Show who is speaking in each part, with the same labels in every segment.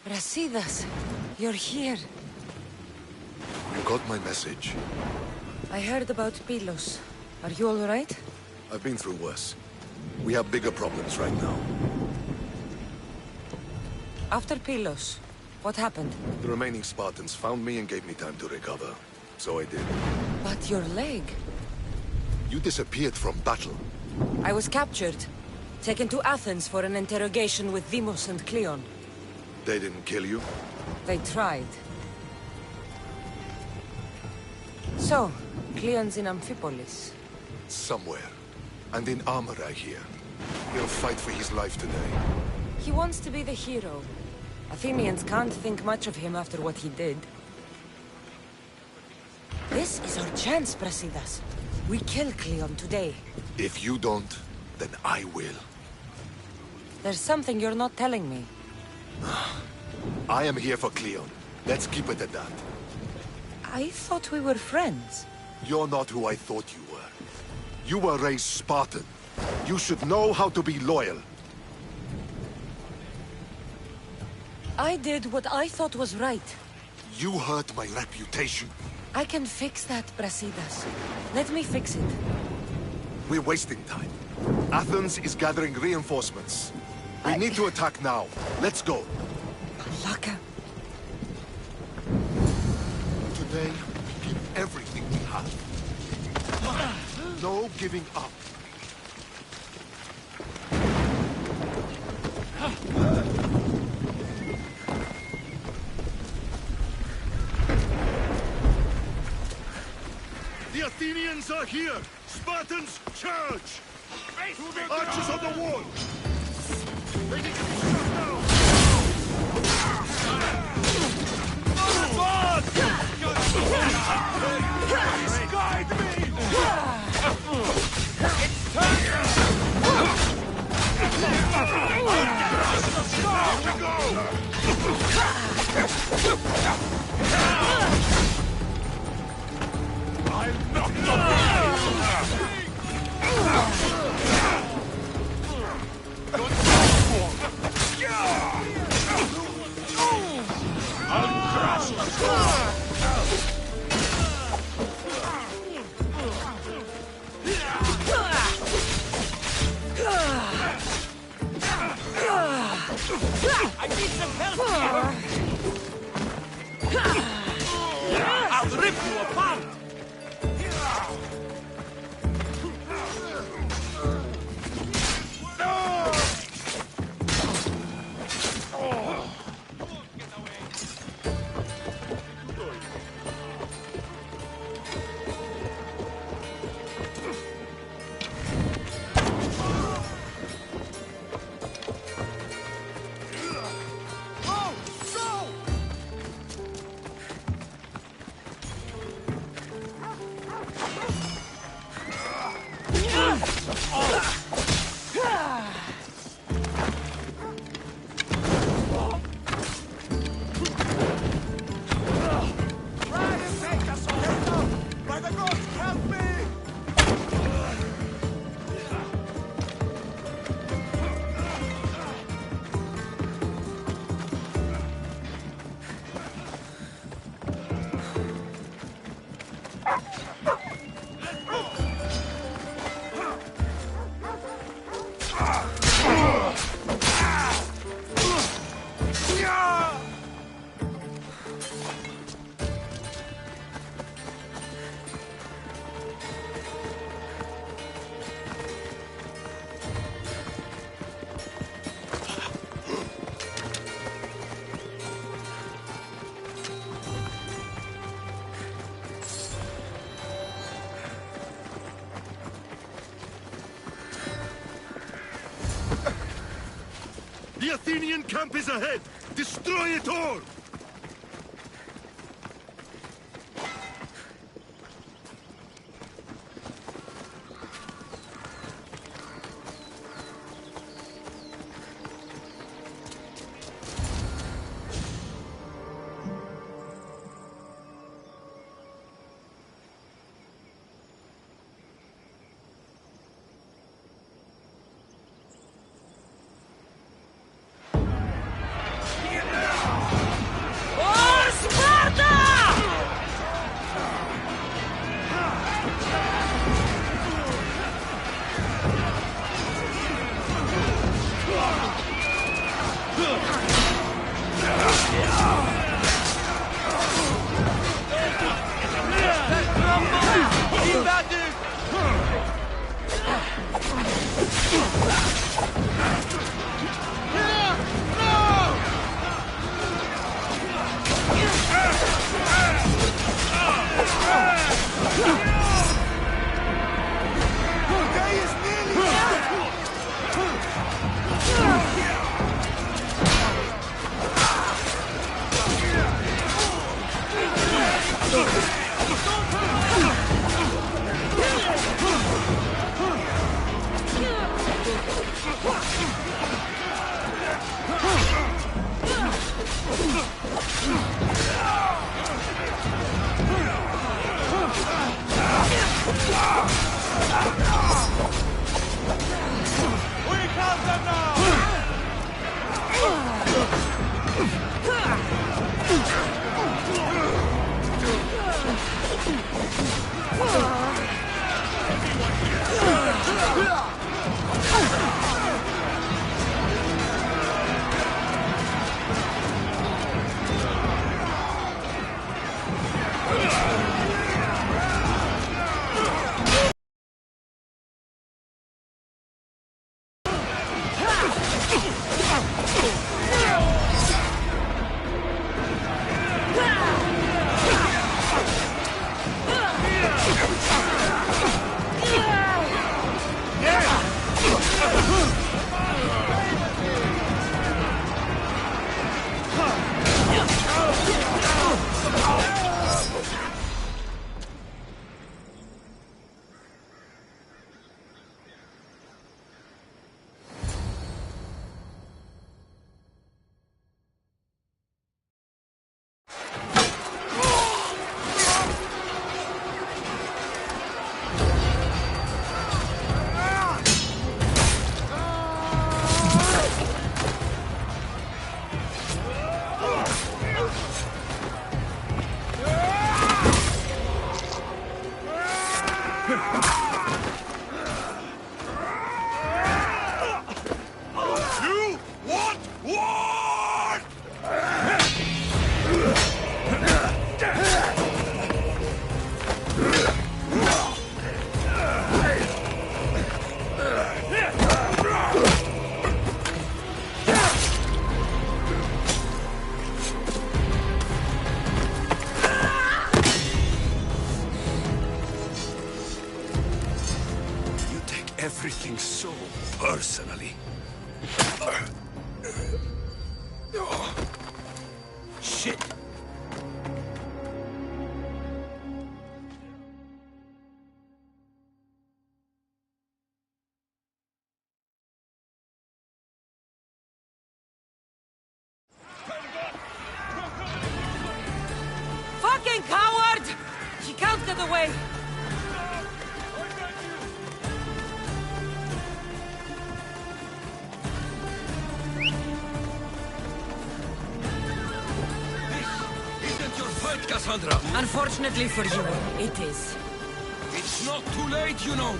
Speaker 1: Brasidas, you're here.
Speaker 2: You got my message.
Speaker 1: I heard about Pilos. Are you all right?
Speaker 2: I've been through worse. We have bigger problems right now.
Speaker 1: After Pilos, what happened?
Speaker 2: The remaining Spartans found me and gave me time to recover. So I did.
Speaker 1: But your leg...
Speaker 2: You disappeared from battle.
Speaker 1: I was captured. Taken to Athens for an interrogation with Deimos and Cleon.
Speaker 2: They didn't kill you?
Speaker 1: They tried. So, Cleon's in Amphipolis.
Speaker 2: Somewhere. And in armor, I hear. He'll fight for his life today.
Speaker 1: He wants to be the hero. Athenians can't think much of him after what he did. This is our chance, Brasidas. We kill Cleon today.
Speaker 2: If you don't, then I will.
Speaker 1: There's something you're not telling me.
Speaker 2: I am here for Cleon. Let's keep it at that.
Speaker 1: I thought we were friends.
Speaker 2: You're not who I thought you were. You were raised Spartan. You should know how to be loyal.
Speaker 1: I did what I thought was right.
Speaker 2: You hurt my reputation.
Speaker 1: I can fix that, Brasidas. Let me fix it.
Speaker 2: We're wasting time. Athens is gathering reinforcements. We need to attack now. Let's go.
Speaker 1: Laka.
Speaker 2: Today, we give everything we have. No giving up. The Athenians are here! Spartans, charge! Archers on the wall! They need to be shot down! Guide me! It's time! Here we go! I'll knock
Speaker 3: I need some help here! I'll rip you apart!
Speaker 2: Go! The Athenian camp is ahead! Destroy it all! Everything so personally. Shit!
Speaker 1: Fucking coward! He can't get away!
Speaker 3: Cassandra!
Speaker 1: Unfortunately for you, it is.
Speaker 3: It's not too late, you know.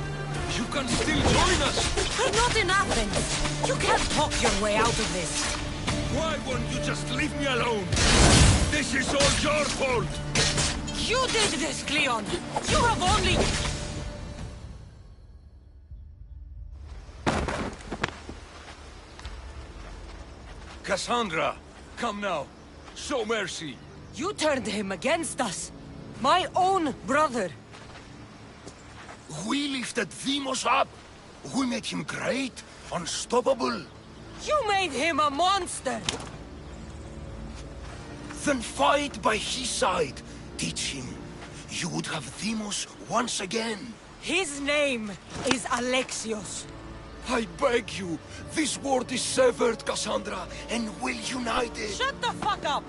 Speaker 3: You can still join us.
Speaker 1: We're not in Athens. You can't talk your way out of this.
Speaker 2: Why won't you just leave me alone? This is all your fault!
Speaker 1: You did this, Cleon! You have only...
Speaker 3: Cassandra, come now. Show mercy.
Speaker 1: You turned him against us. My own brother.
Speaker 2: We lifted Demos up. We made him great, unstoppable.
Speaker 1: You made him a monster!
Speaker 3: Then fight by his side. Teach him. You would have Deimos once again.
Speaker 1: His name is Alexios.
Speaker 3: I beg you. This world is severed, Cassandra, and will unite it.
Speaker 1: Shut the fuck up!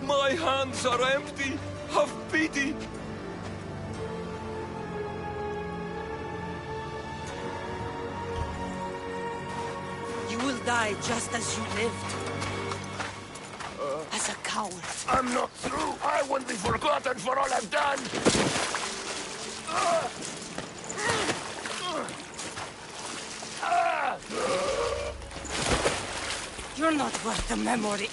Speaker 3: My hands are empty. Have pity.
Speaker 1: You will die just as you lived. As a coward.
Speaker 3: I'm not through. I won't be forgotten for all I've done.
Speaker 1: You're not worth the memory.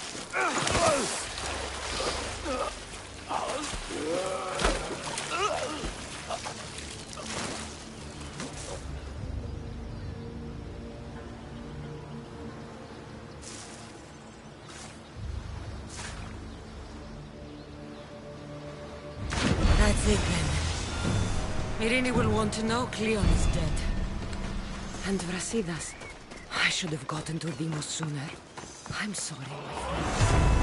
Speaker 1: That's it then. Myrrine will want to know Cleon is dead. And Brasidas. I should have gotten to Deimos sooner. I'm sorry, my friend.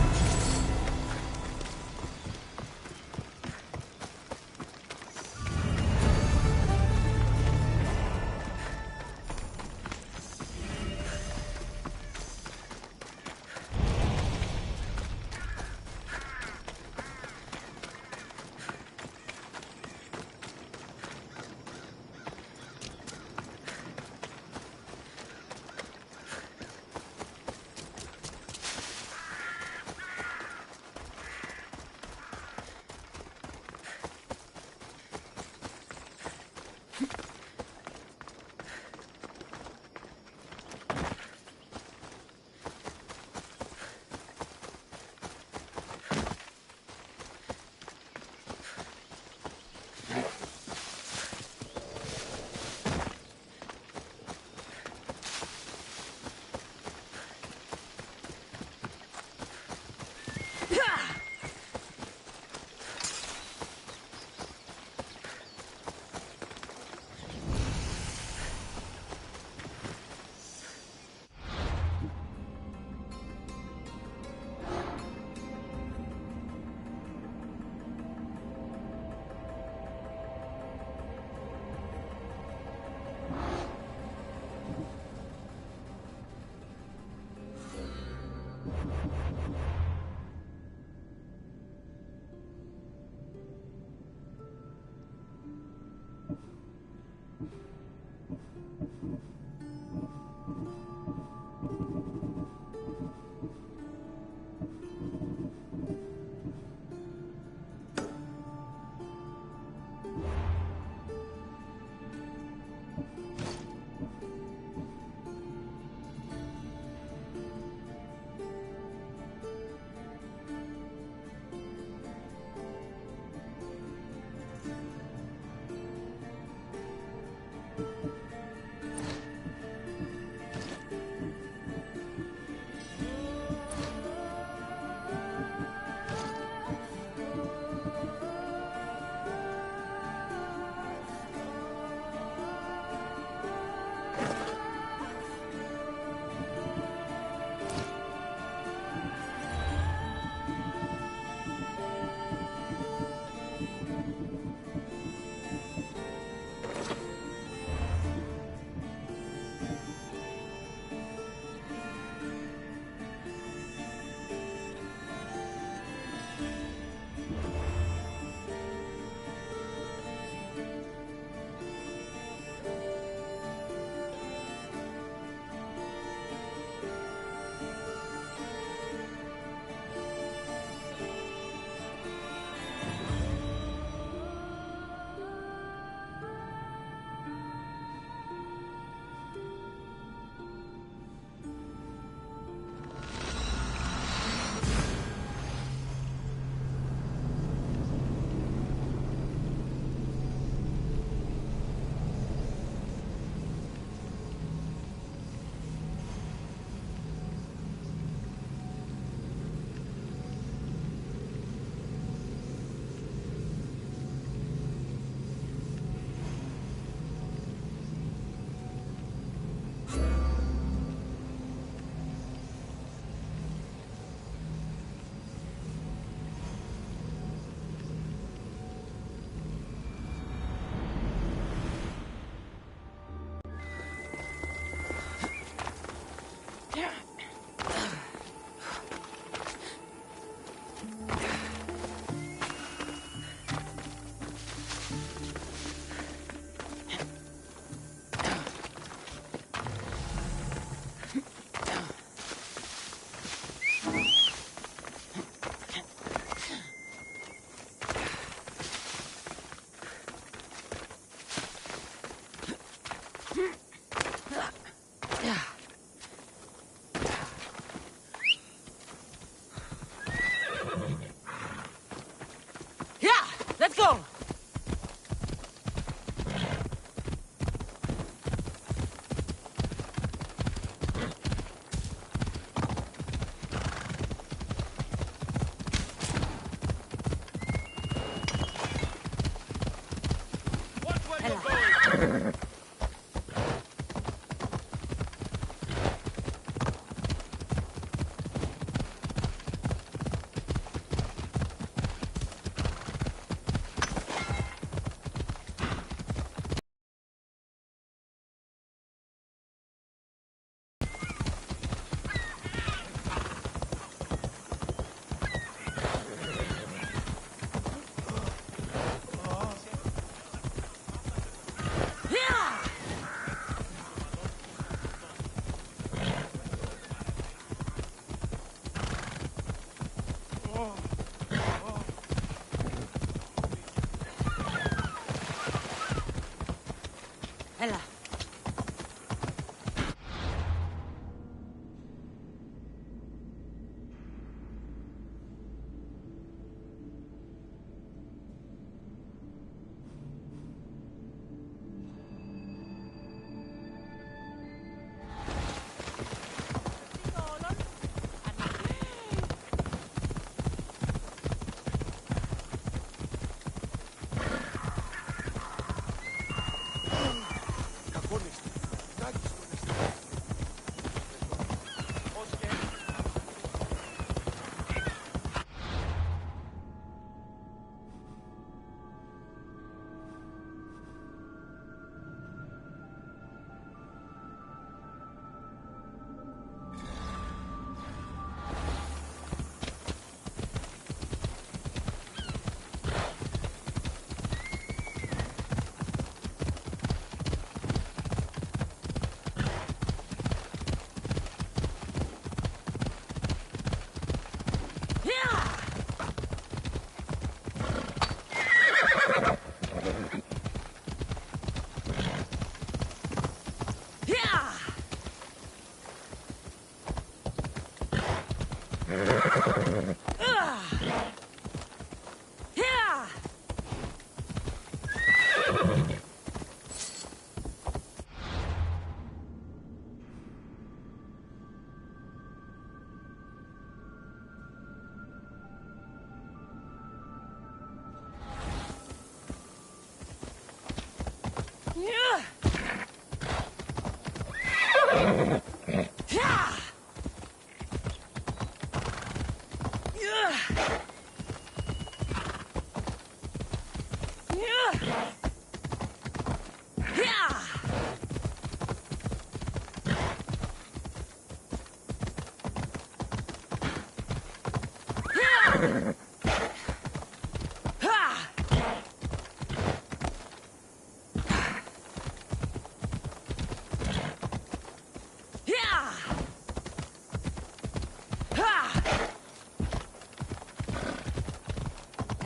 Speaker 1: Έλα.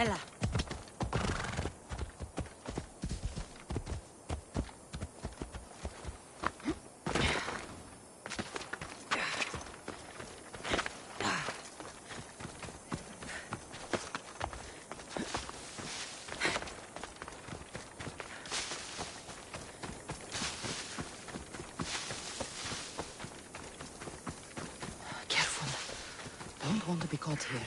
Speaker 1: Έλα. Careful. Don't want to be caught here.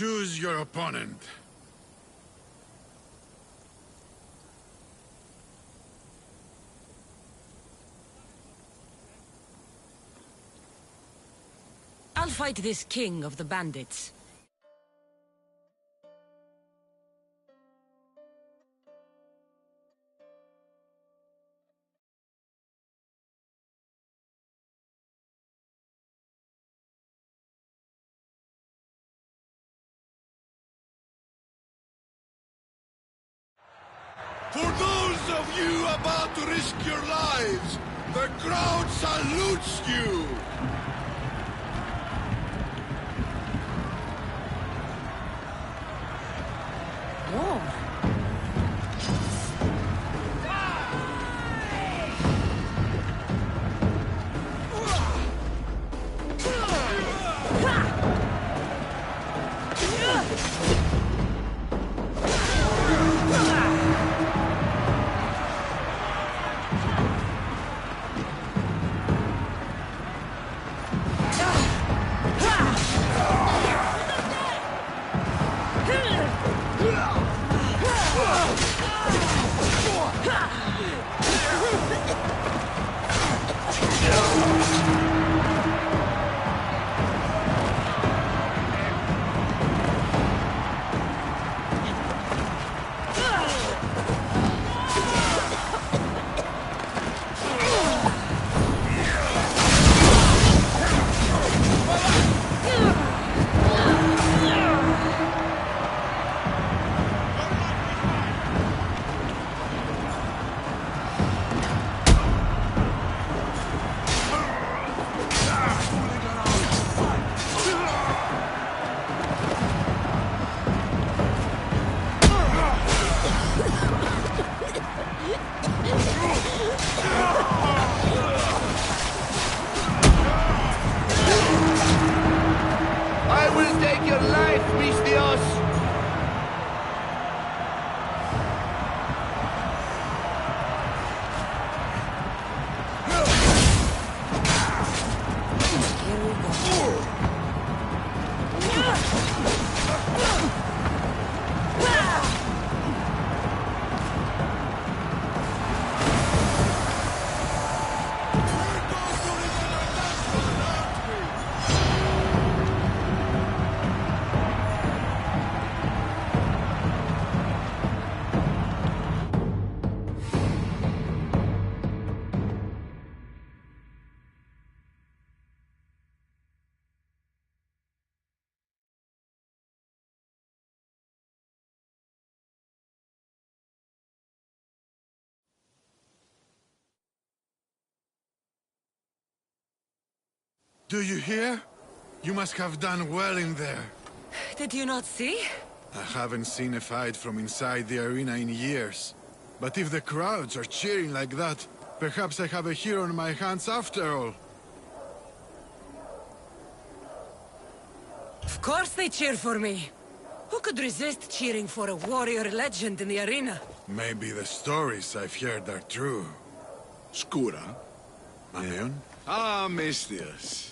Speaker 2: Choose your opponent.
Speaker 1: I'll fight this king of the bandits.
Speaker 2: For those of you about to risk your lives, the crowd salutes you!
Speaker 1: War?
Speaker 2: Do you hear? You must have done well in there.
Speaker 1: Did you not see?
Speaker 2: I haven't seen a fight from inside the arena in years. But if the crowds are cheering like that, perhaps I have a hero on my hands after all.
Speaker 1: Of course they cheer for me. Who could resist cheering for a warrior legend in the arena?
Speaker 2: Maybe the stories I've heard are true.
Speaker 4: Skóra?
Speaker 2: Maneon?
Speaker 4: Ah, Mistius.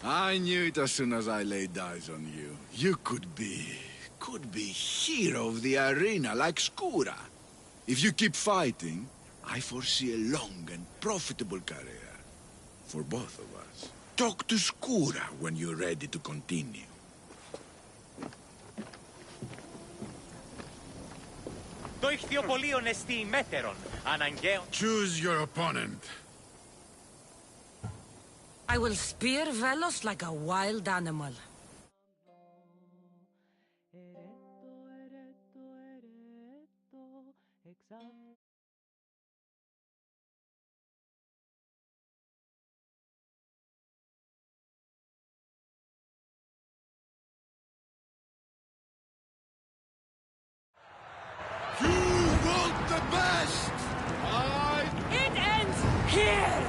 Speaker 4: I knew it as soon as I laid eyes on you. You could be hero of the arena like Skóra. If you keep fighting, I foresee a long and profitable career. For both of us. Talk to Skóra when you're ready to continue.
Speaker 5: Το ηχθιοπολίον εστί μέτερον, αναγκαίων.
Speaker 2: Choose your opponent.
Speaker 1: I will spear Velos like a wild animal.
Speaker 2: You want the best!
Speaker 1: It ends here!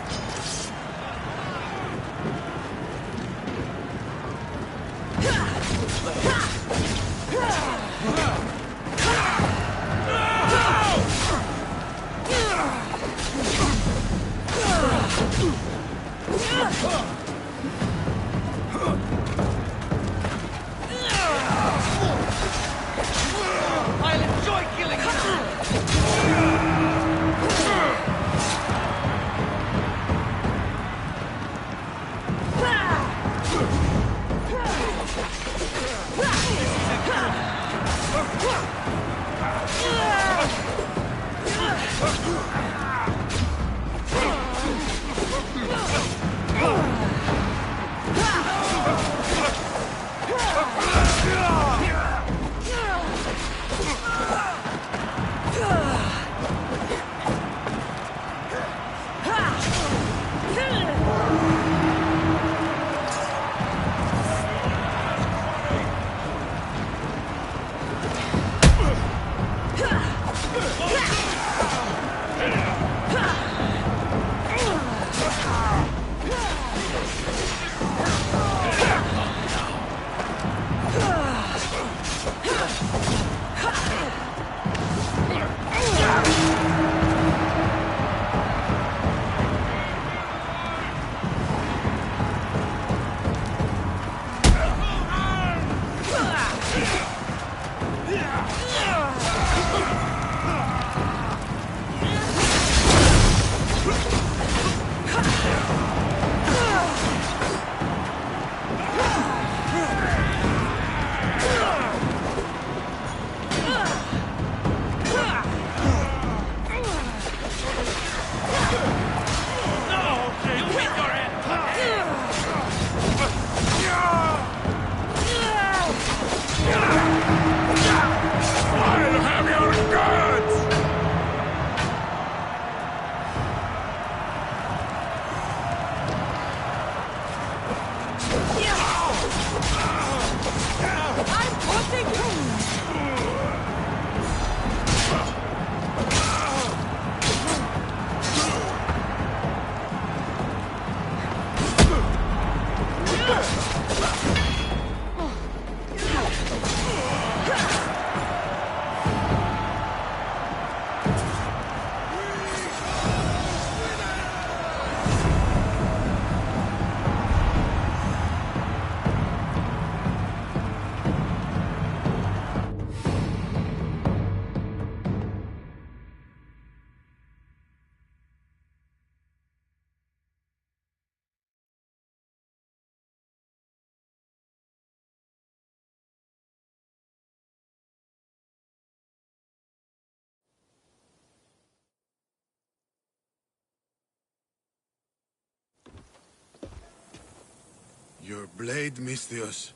Speaker 2: Your blade, Misthios.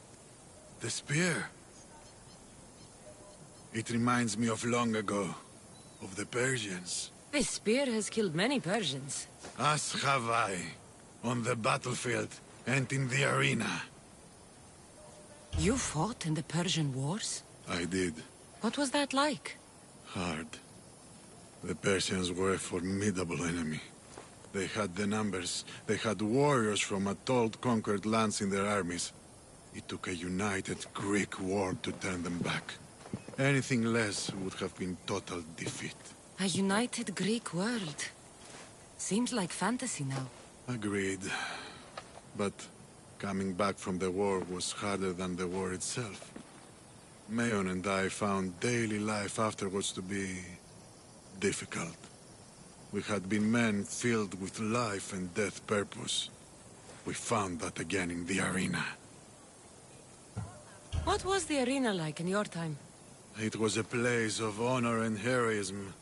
Speaker 2: The spear. It reminds me of long ago. Of the Persians.
Speaker 1: This spear has killed many Persians.
Speaker 2: As have I. On the battlefield and in the arena.
Speaker 1: You fought in the Persian wars?
Speaker 2: I did.
Speaker 1: What was that like?
Speaker 2: Hard. The Persians were a formidable enemy. They had the numbers. They had warriors from Atoll conquered lands in their armies. It took a united Greek war to turn them back. Anything less would have been total defeat.
Speaker 1: A united Greek world. Seems like fantasy now.
Speaker 2: Agreed. But coming back from the war was harder than the war itself. Mayon and I found daily life afterwards to be difficult. We had been men filled with life and death purpose. We found that again in the arena.
Speaker 1: What was the arena like in your time?
Speaker 2: It was a place of honor and heroism.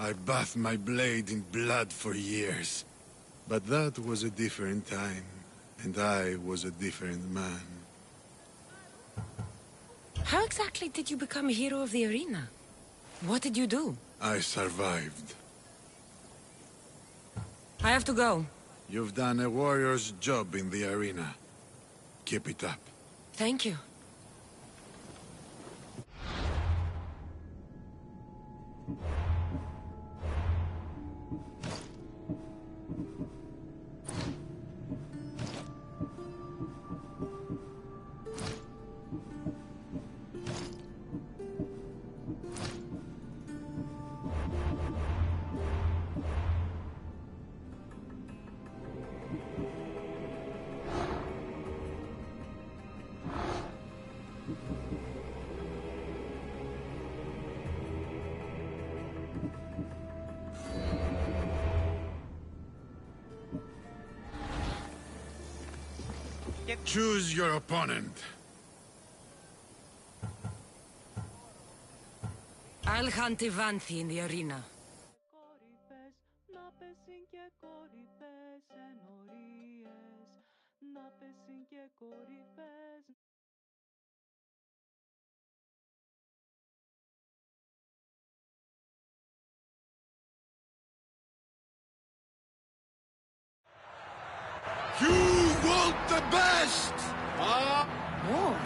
Speaker 2: I bathed my blade in blood for years. But that was a different time, and I was a different man.
Speaker 1: How exactly did you become a hero of the arena? What did you do?
Speaker 2: I survived.
Speaker 1: I have to go.
Speaker 2: You've done a warrior's job in the arena. Keep it up.
Speaker 1: Thank you.
Speaker 2: Choose your opponent.
Speaker 1: I'll hunt Ivanthi in the arena.
Speaker 6: πέσουν και κορυφές ενορίες, να πέσουν και κορυφές.
Speaker 4: You want the best!
Speaker 1: More?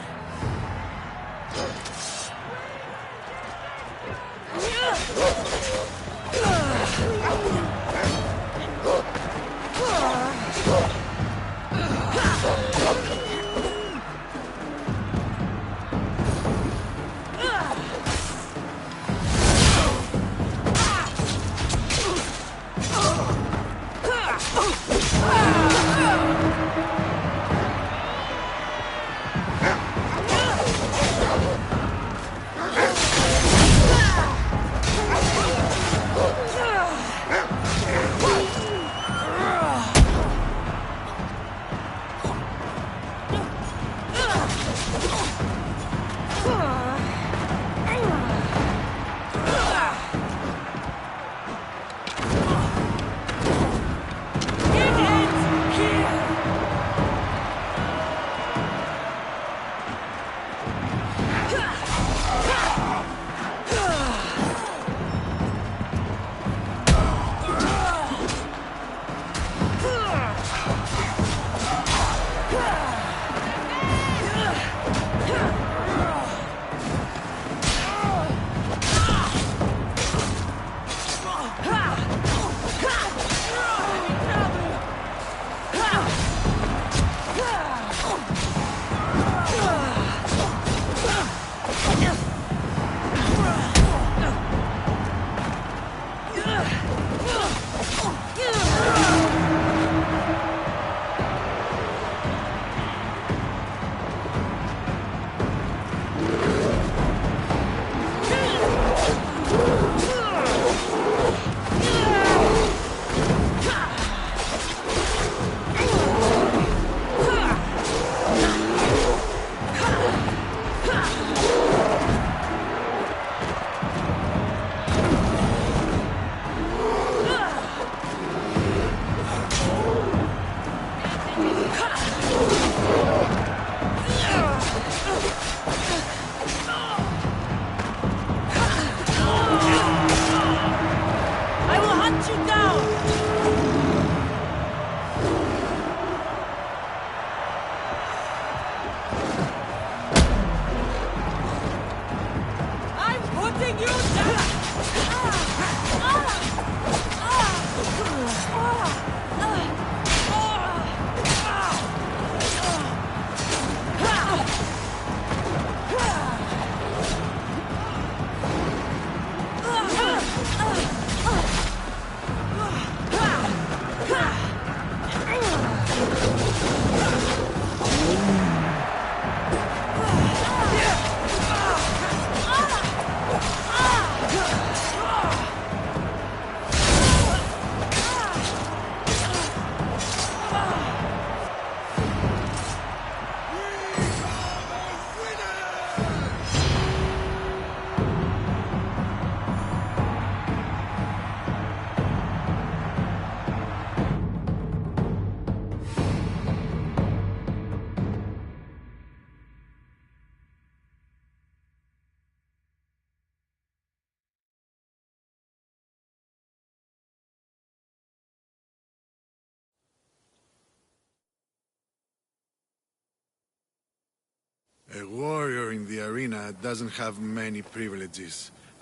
Speaker 2: A warrior in the arena doesn't have many privileges,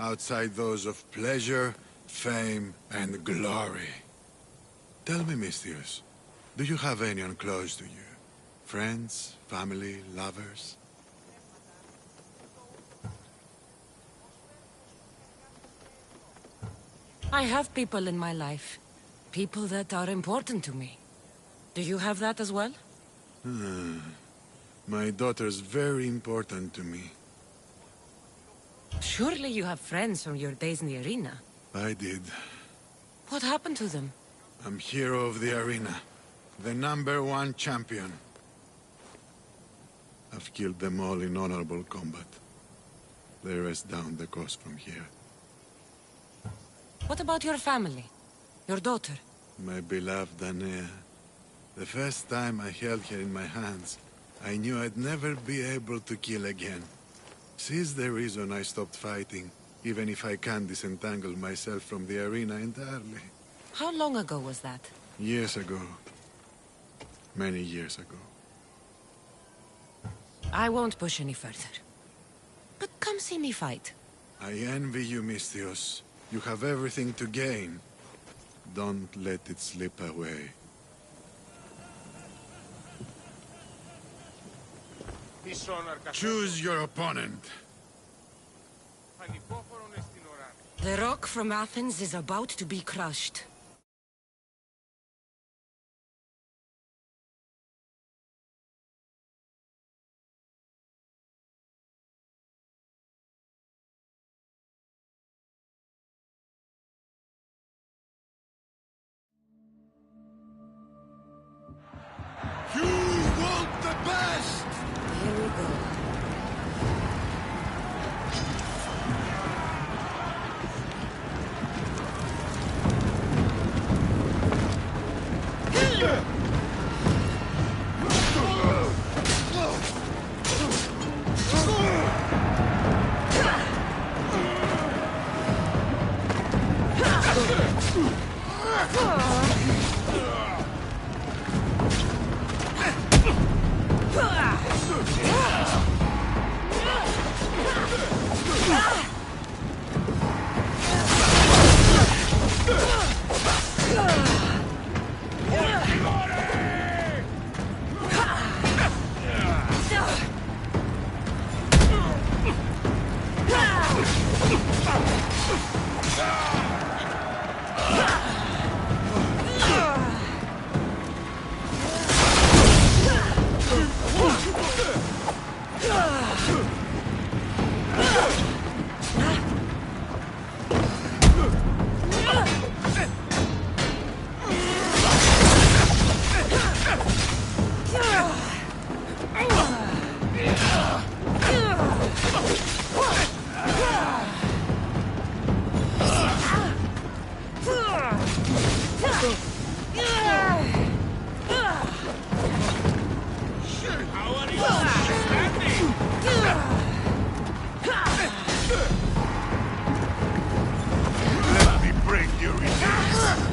Speaker 2: outside those of pleasure, fame, and glory. Tell me, Mistius, do you have anyone close to you? Friends, family, lovers?
Speaker 1: I have people in my life. People that are important to me. Do you have that as well?
Speaker 2: My daughter's very important to me.
Speaker 1: Surely you have friends from your days in the arena.
Speaker 2: I did.
Speaker 1: What happened to them?
Speaker 2: I'm hero of the arena. The #1 champion. I've killed them all in honorable combat. They rest down the coast from here.
Speaker 1: What about your family? Your daughter?
Speaker 2: my beloved Anea. The first time I held her in my hands, I knew I'd never be able to kill again. She's the reason I stopped fighting, even if I can't disentangle myself from the arena entirely.
Speaker 1: How long ago was that?
Speaker 2: Years ago. Many years ago.
Speaker 1: I won't push any further. But come see me fight.
Speaker 2: I envy you, Misthios. You have everything to gain. Don't let it slip away. Choose your opponent.
Speaker 1: The rock from Athens is about to be crushed.
Speaker 4: You want the best!
Speaker 1: Here we go.
Speaker 3: Let me break your resistance.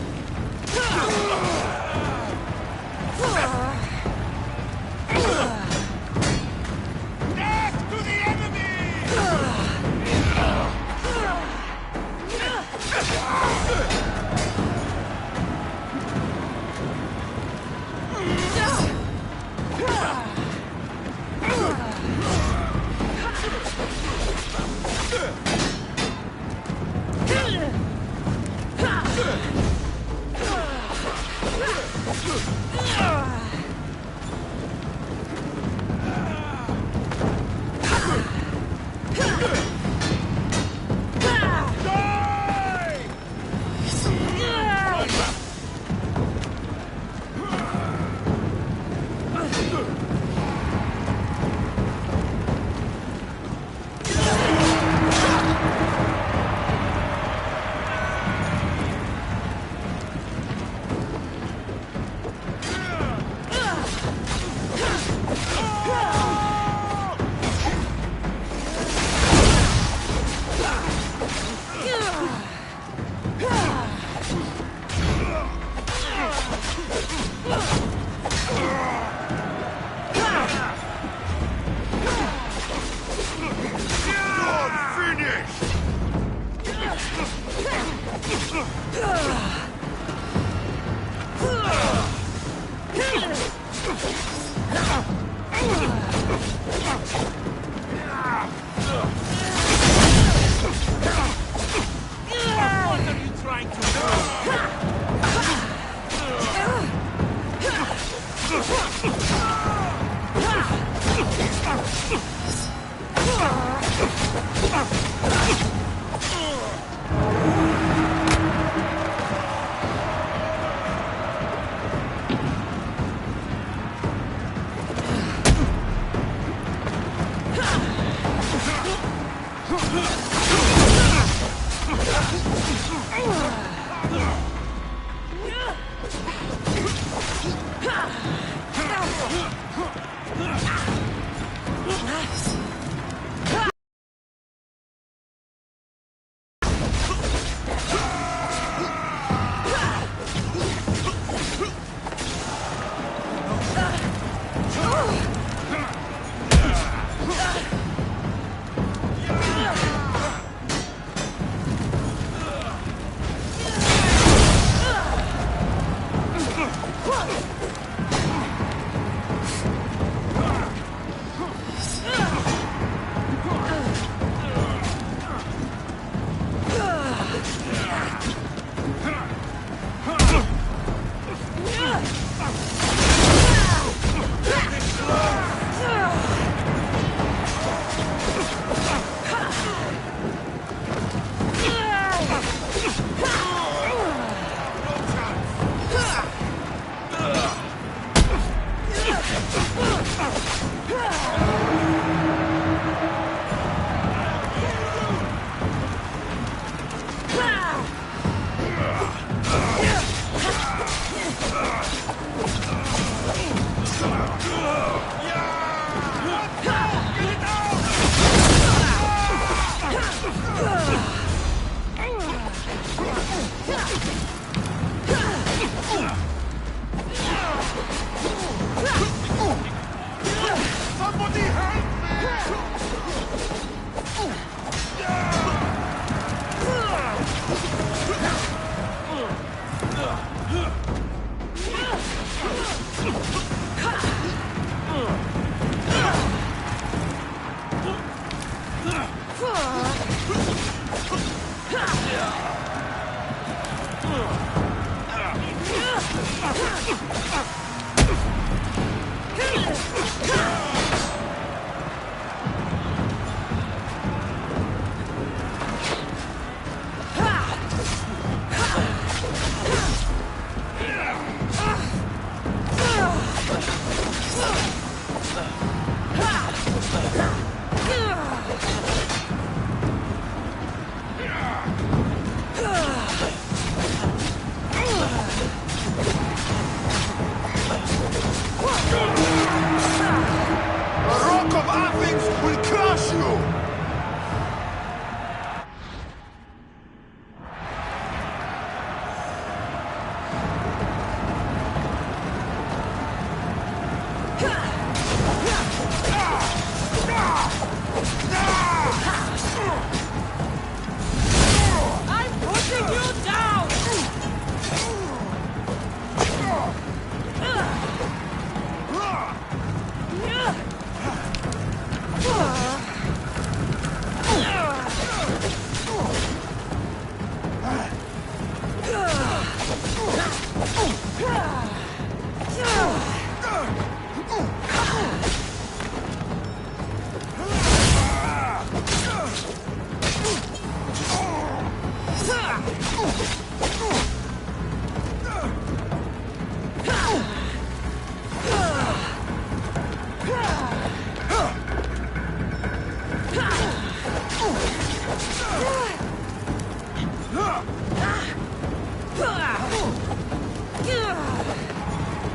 Speaker 3: Death to the enemy!
Speaker 1: Ah!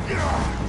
Speaker 3: Yeah!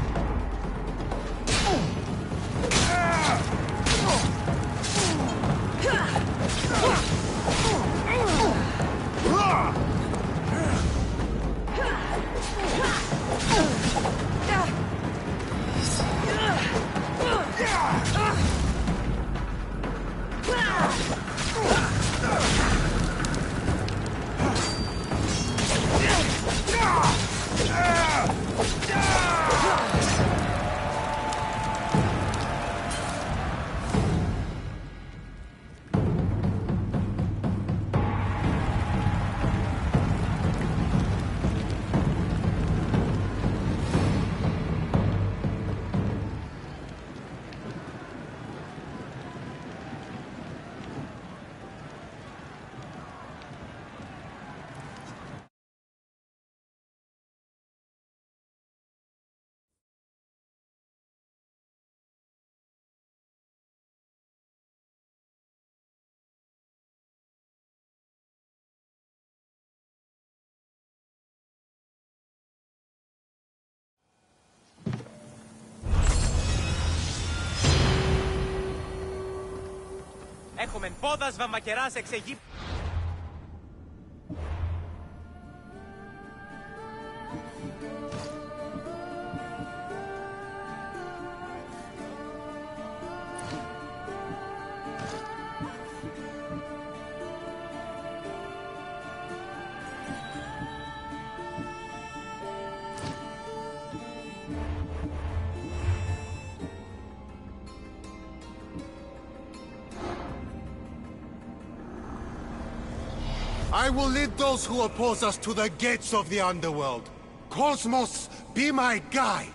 Speaker 5: Έχουμε πόδας βαμβακεράς εξ Αιγύπτου.
Speaker 7: I will lead those who oppose us to the gates of the underworld. Cosmos, be my guide!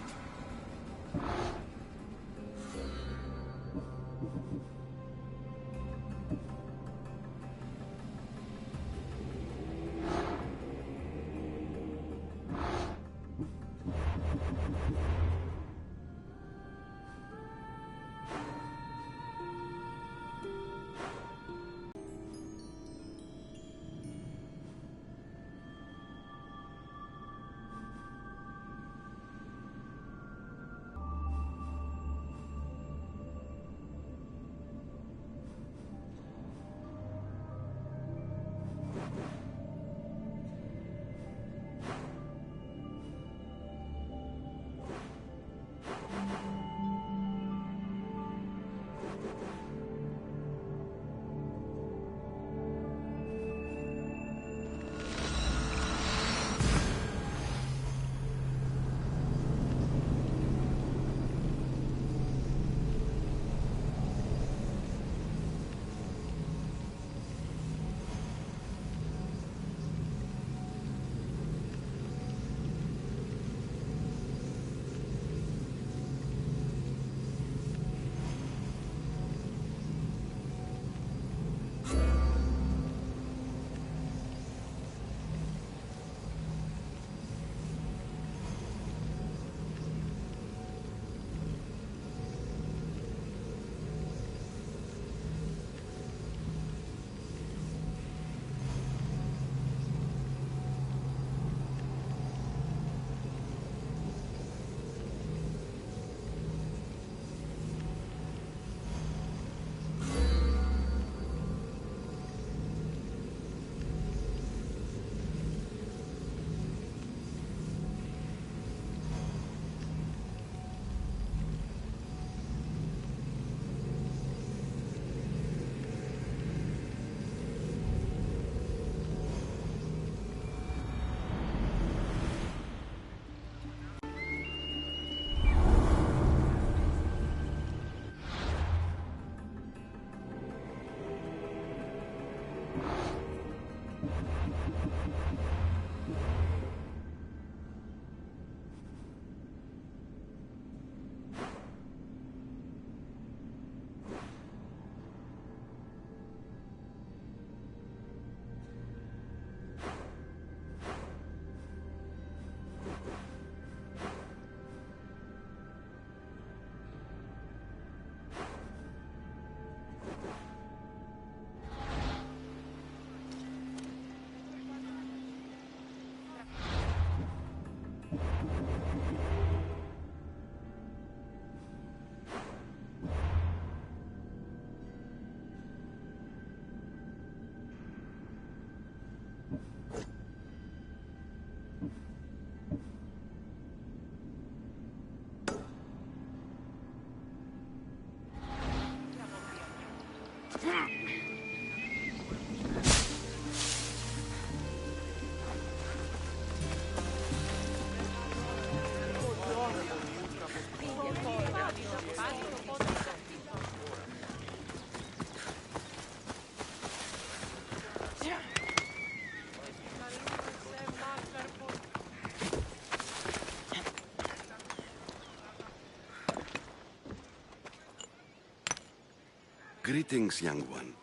Speaker 8: Greetings, young one.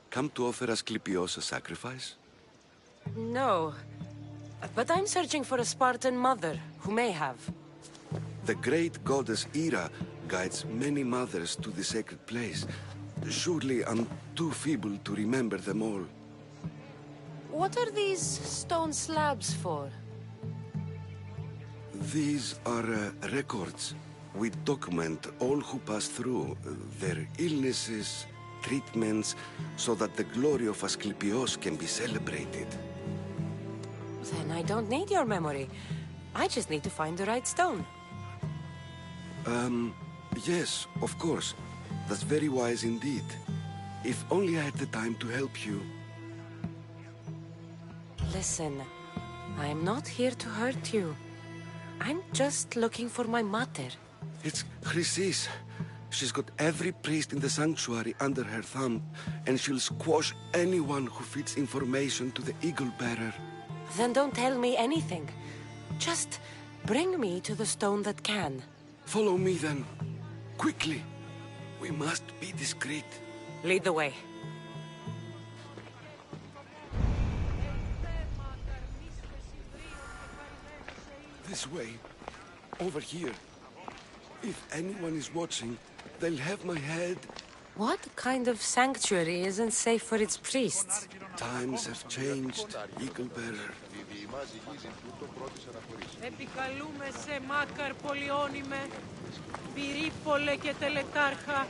Speaker 8: Come to offer Asclepios a sacrifice?
Speaker 1: No. But I'm searching for a Spartan mother who may have.
Speaker 8: The great goddess Hera guides many mothers to the sacred place. Surely I'm too feeble to remember them all.
Speaker 1: What are these stone slabs for?
Speaker 8: These are records. We document all who pass through, their illnesses, treatments, so that the glory of Asclepios can be celebrated.
Speaker 1: Then I don't need your memory. I just need to find the right stone.
Speaker 8: Yes, of course. That's very wise indeed. If only I had the time to help you.
Speaker 1: Listen, I'm not here to hurt you. I'm just looking for my mother.
Speaker 8: It's Chrysis. She's got every priest in the sanctuary under her thumb, and she'll squash anyone who feeds information to the Eagle Bearer.
Speaker 1: Then don't tell me anything. Just bring me to the stone that can.
Speaker 8: Follow me then. Quickly. We must be discreet.
Speaker 1: Lead the way.
Speaker 8: This way. Over here. If anyone is watching, they'll have my head.
Speaker 1: What kind of sanctuary isn't safe for its priests?
Speaker 8: Times have changed, Eagle Bearer.
Speaker 1: Επικαλούμε σε μάκαρ πολιόνιμε, πυρήπολε και τελετάρχα,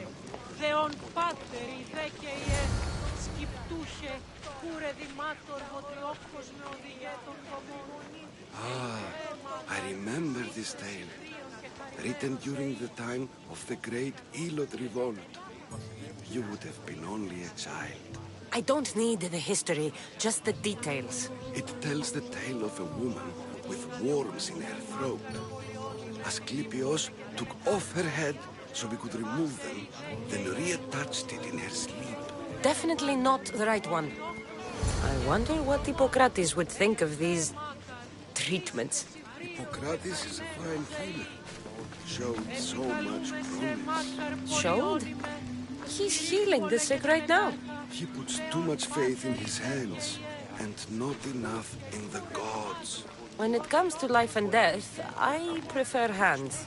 Speaker 1: δεόν πάτερ ιδέκαιε, σκυπτούσε, κούρε δημάτορ βοτριόφκος με οδηγέτων κομμών.
Speaker 8: I remember this tale. Written during the time of the Great Elot Revolt. You would have been only a child.
Speaker 1: I don't need the history, just the details.
Speaker 8: It tells the tale of a woman with worms in her throat. Asclepios took off her head so we could remove them, then reattached it in her sleep.
Speaker 1: Definitely not the right one. I wonder what Hippocrates would think of these treatments.
Speaker 8: Hippocrates is a fine healer. Showed so much promise.
Speaker 1: Showed? He's healing the sick right now.
Speaker 8: He puts too much faith in his hands, and not enough in the gods.
Speaker 1: When it comes to life and death, I prefer hands.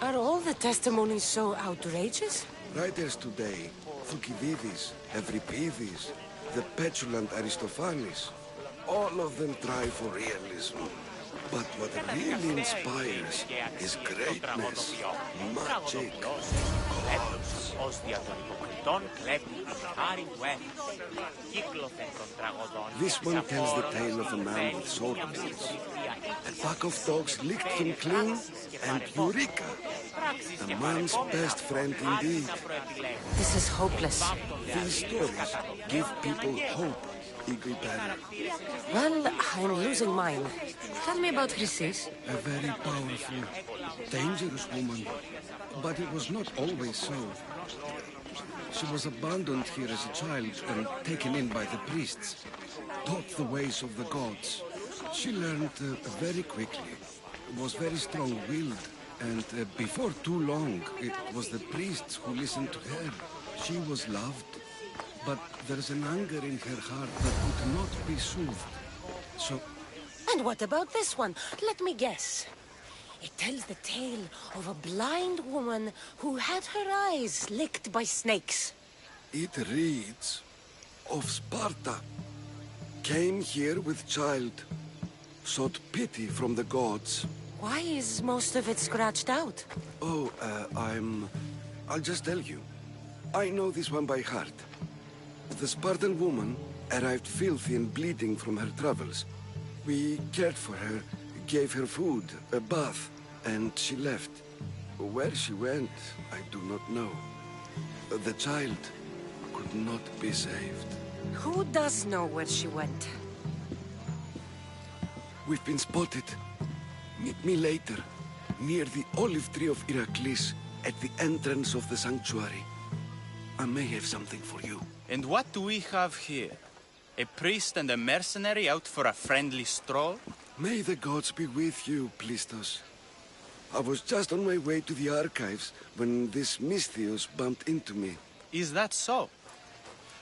Speaker 1: Are all the testimonies so outrageous?
Speaker 8: Writers today, Thucydides, Euripides, the petulant Aristophanes, all of them try for realism. But what really inspires is greatness, magic, gods. This one tells the tale of a man with sword blades. A pack of dogs licked him clean, and Eureka! A man's best friend indeed.
Speaker 1: This is hopeless.
Speaker 8: These stories give people hope, Eagle Bearer.
Speaker 1: Well, I'm losing mine. Tell me about Chrysis.
Speaker 8: A very powerful, dangerous woman. But it was not always so. She was abandoned here as a child and taken in by the priests. Taught the ways of the gods. She learned very quickly. Was very strong-willed. And before too long, it was the priests who listened to her. She was loved. But there's an anger in her heart that could not be soothed. So...
Speaker 1: And what about this one? Let me guess. It tells the tale of a blind woman who had her eyes licked by snakes.
Speaker 8: It reads of Sparta. Came here with child. Sought pity from the gods.
Speaker 1: Why is most of it scratched out?
Speaker 8: Oh, I'll just tell you. I know this one by heart. The Spartan woman arrived filthy and bleeding from her travels. We cared for her, gave her food, a bath, and she left. Where she went, I do not know. The child could not be saved.
Speaker 1: Who does know where she went?
Speaker 8: We've been spotted. Meet me later, near the olive tree of Heracles, at the entrance of the sanctuary. I may have something for you.
Speaker 5: And what do we have here? A priest and a mercenary out for a friendly stroll?
Speaker 8: May the gods be with you, Plistos. I was just on my way to the archives when this Misthios bumped into me.
Speaker 5: Is that so?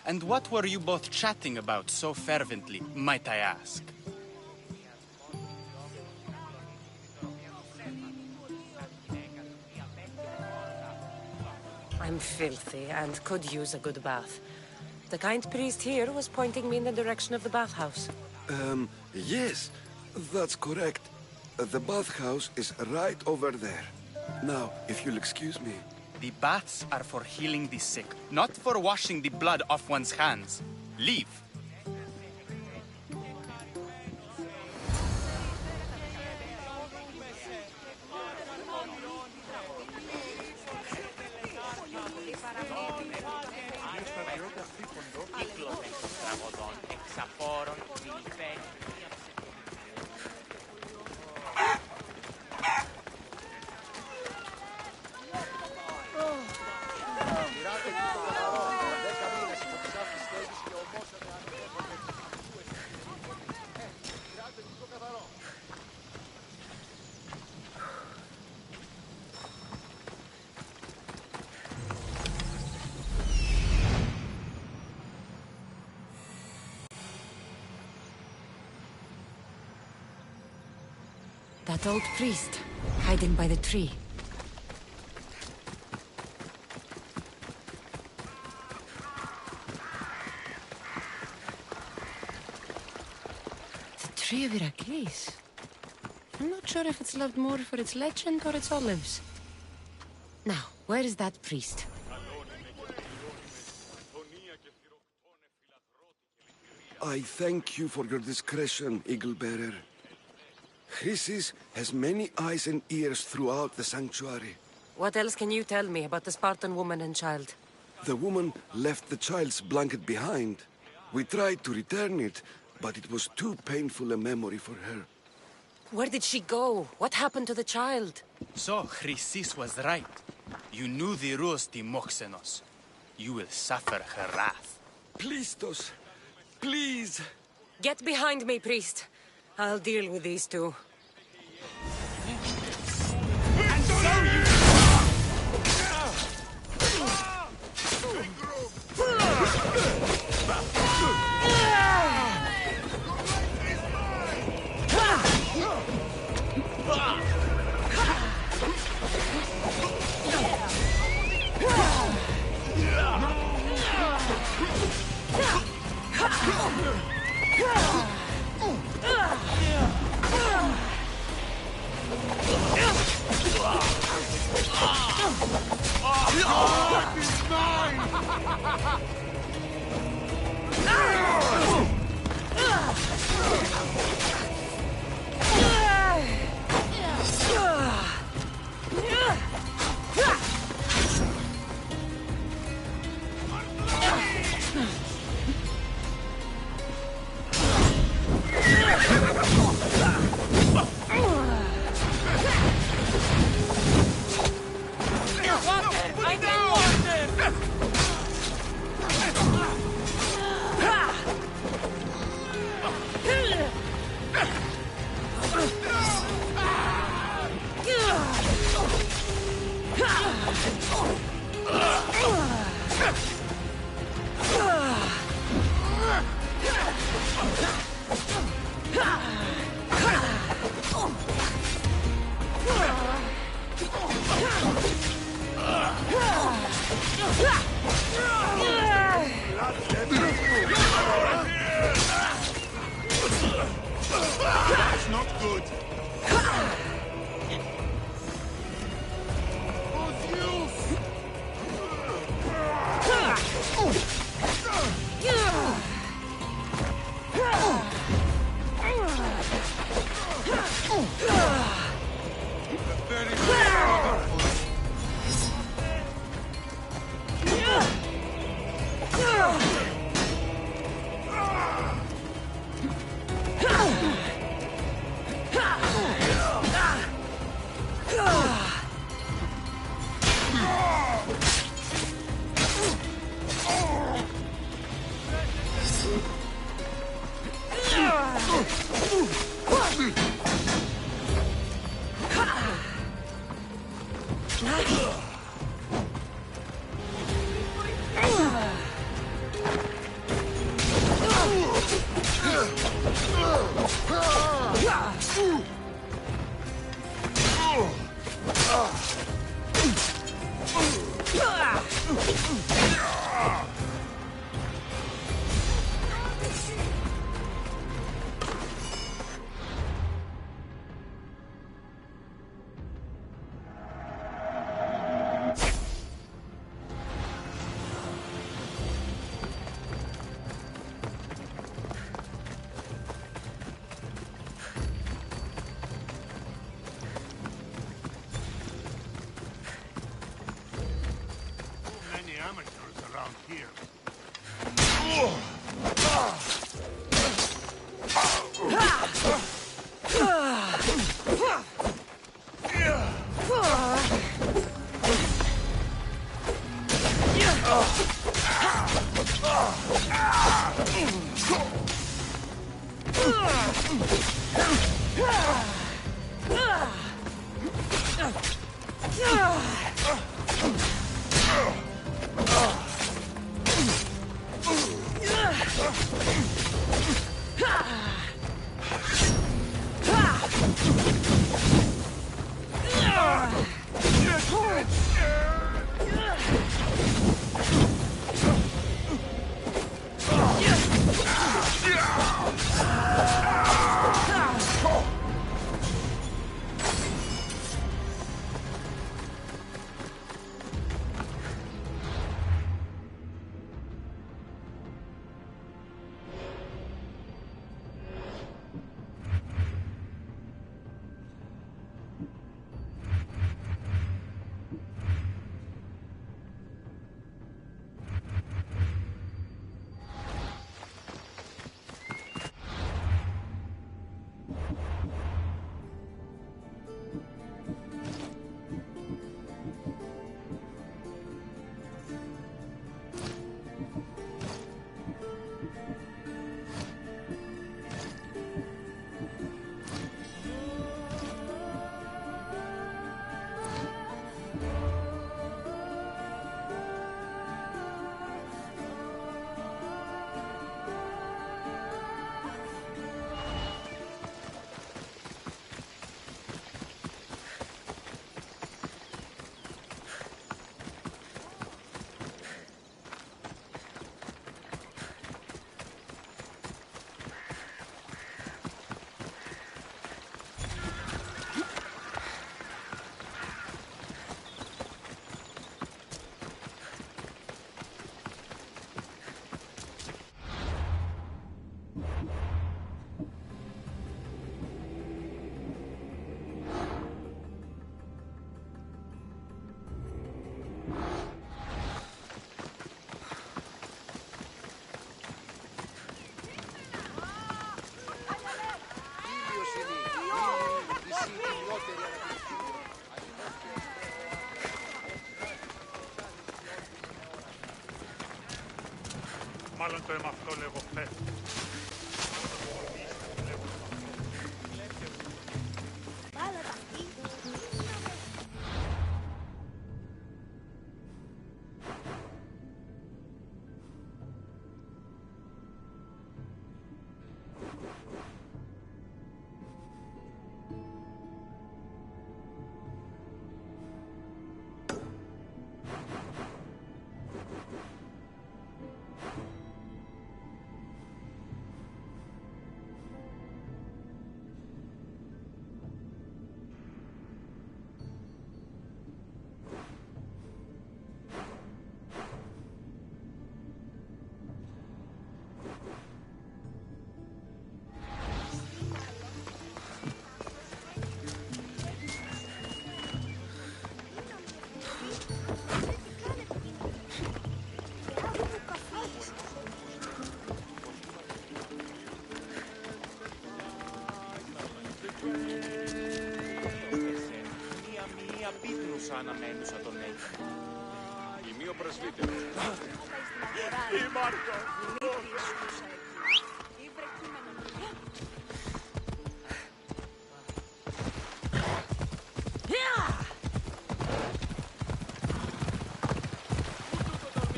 Speaker 5: And what were you both chatting about so fervently, might I ask?
Speaker 1: I'm filthy and could use a good bath. The kind priest here was pointing me in the direction of the bathhouse.
Speaker 8: Yes, that's correct. The bathhouse is right over there. Now, if you'll excuse me.
Speaker 5: The baths are for healing the sick, not for washing the blood off one's hands. Leave.
Speaker 1: That old priest, hiding by the tree. The tree of Heracles. I'm not sure if it's loved more for its legend or its olives. Now, where is that priest?
Speaker 8: I thank you for your discretion, Eagle Bearer. Chrysis has many eyes and ears throughout the sanctuary.
Speaker 1: What else can you tell me about the Spartan woman and child?
Speaker 8: The woman left the child's blanket behind. We tried to return it, but it was too painful a memory for her.
Speaker 1: Where did she go? What happened to the child?
Speaker 5: So, Chrysis was right. You knew the rules, Timoxenos. You will suffer her wrath.
Speaker 8: Plistos, please!
Speaker 1: Get behind me, priest. I'll deal with these two.
Speaker 9: μάλλον το αίμα αυτό λέγω χθες.
Speaker 5: Μία πίτνουσα αναμένουσα τον Νέιτ.
Speaker 10: Ημί ο πρεσβύτερος.
Speaker 9: Τι Μάρκο!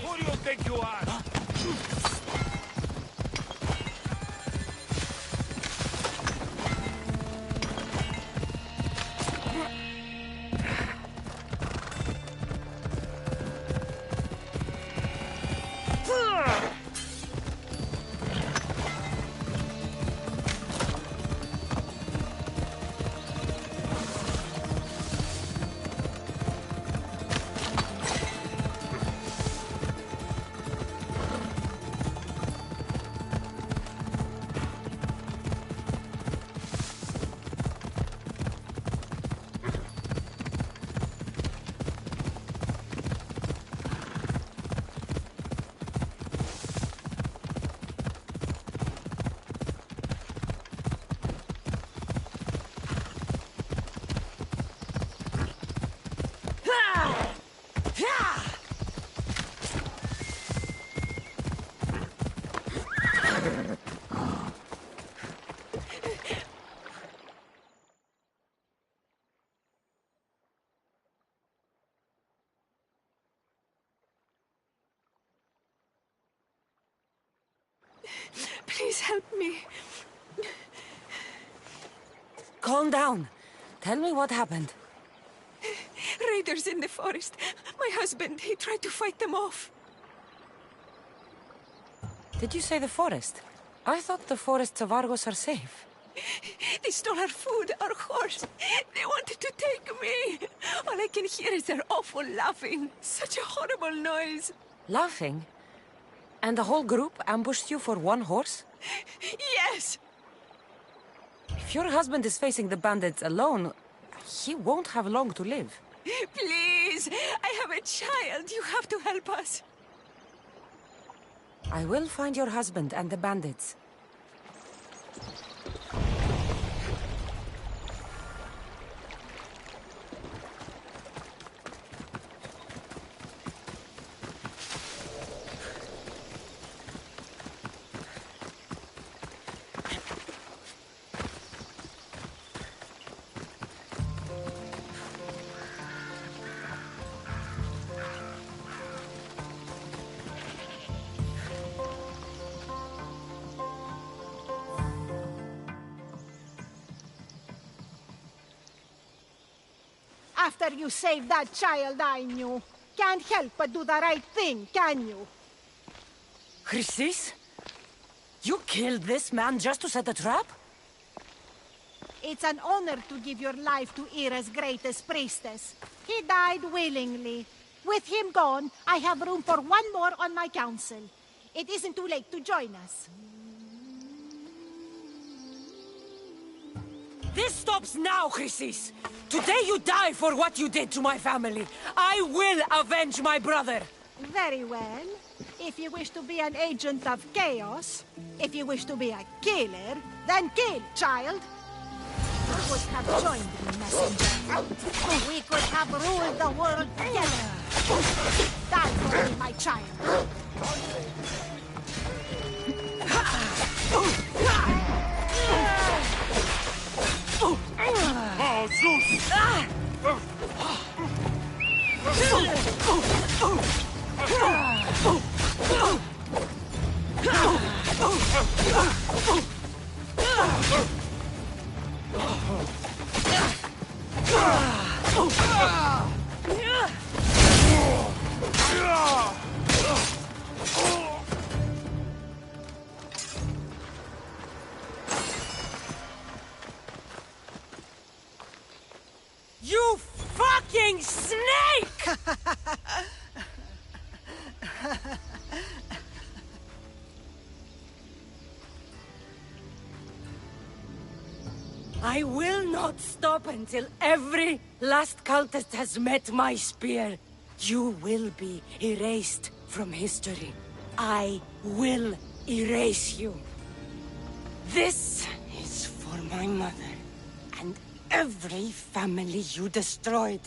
Speaker 9: Who do you think you are?
Speaker 1: Please help me. Calm down. Tell me what happened.
Speaker 11: Raiders in the forest. My husband, he tried to fight them off.
Speaker 1: Did you say the forest? I thought the forests of Argos are safe.
Speaker 11: They stole our food, our horse. They wanted to take me. All I can hear is their awful laughing. Such a horrible noise.
Speaker 1: Laughing? And the whole group ambushed you for one horse?
Speaker 11: Yes!
Speaker 1: If your husband is facing the bandits alone, he won't have long to live.
Speaker 11: Please, I have a child. You have to help us.
Speaker 1: I will find your husband and the bandits.
Speaker 12: After you saved that child I knew, can't help but do the right thing, can you?
Speaker 1: Chrysis? You killed this man just to set a trap?
Speaker 12: It's an honor to give your life to Ira's greatest priestess. He died willingly. With him gone, I have room for one more on my council. It isn't too late to join us.
Speaker 1: This stops now, Chrysis! Today you die for what you did to my family. I will avenge my brother!
Speaker 12: Very well. If you wish to be an agent of chaos, if you wish to be a killer, then kill, child! You would have joined me, messenger. We could have ruled the world together. Die for me, my child.
Speaker 9: Oh, Zeus!
Speaker 1: You fucking snake! I will not stop until every last cultist has met my spear. You will be erased from history. I will erase you. This is for my mother and every family you destroyed.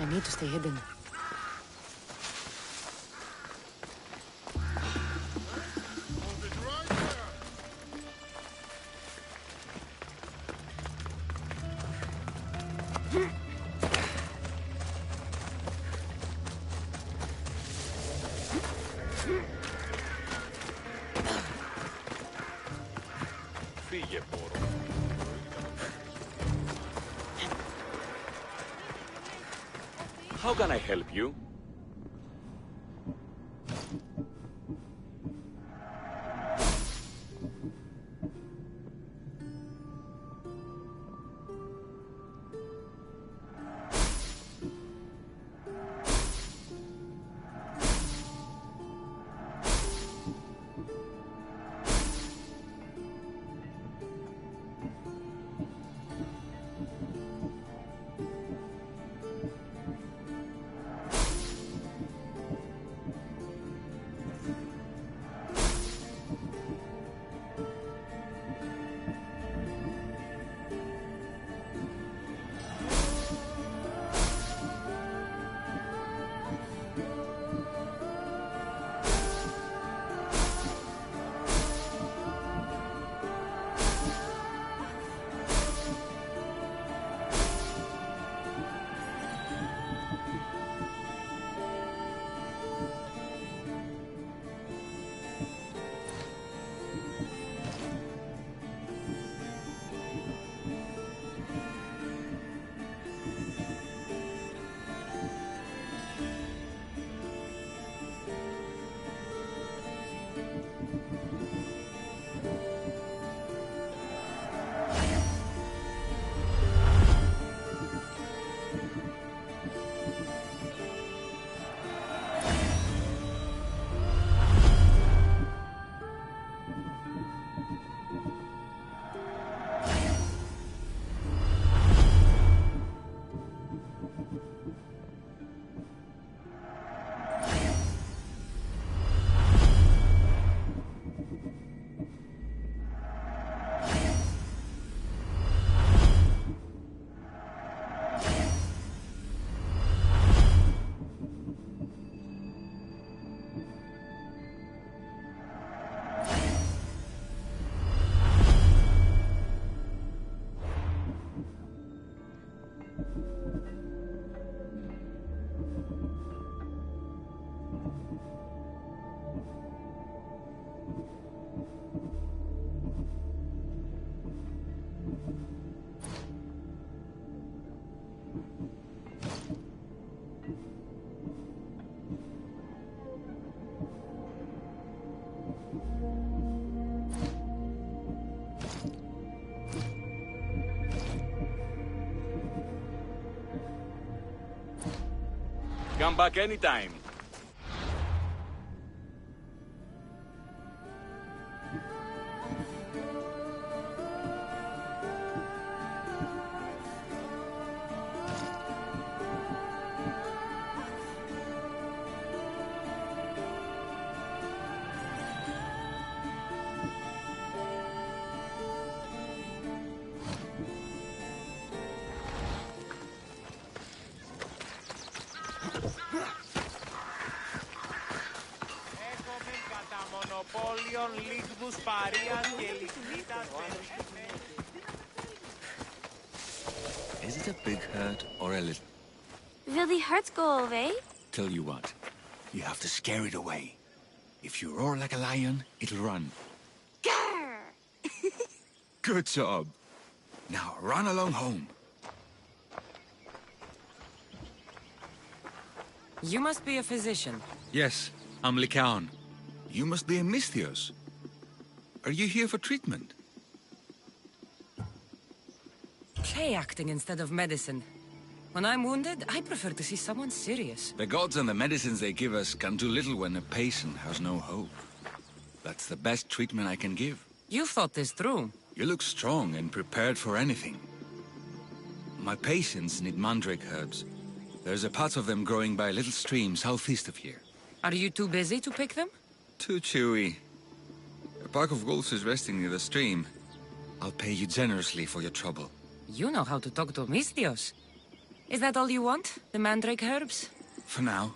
Speaker 1: I need to stay hidden.
Speaker 10: Φύγε, πόρο. How can I help you? Come back anytime.
Speaker 13: Is it a big hurt or a little?
Speaker 14: Will the hurt go away?
Speaker 13: Tell you what, you have to scare it away. If you roar like a lion, it'll run.
Speaker 14: Grr!
Speaker 13: Good job. Now run along home.
Speaker 15: You must be a physician.
Speaker 13: Yes, I'm Lycaon. You must be a Misthios. Are you here for treatment?
Speaker 15: Play acting instead of medicine. When I'm wounded, I prefer to see someone serious.
Speaker 13: The gods and the medicines they give us can do little when a patient has no hope. That's the best treatment I can give.
Speaker 15: You thought this through.
Speaker 13: You look strong and prepared for anything. My patients need mandrake herbs. There's a patch of them growing by a little stream southeast of here.
Speaker 15: Are you too busy to pick them?
Speaker 13: Too chewy. A pack of wolves is resting near the stream. I'll pay you generously for your trouble.
Speaker 15: You know how to talk to Misthios. Is that all you want? The mandrake herbs?
Speaker 13: For now.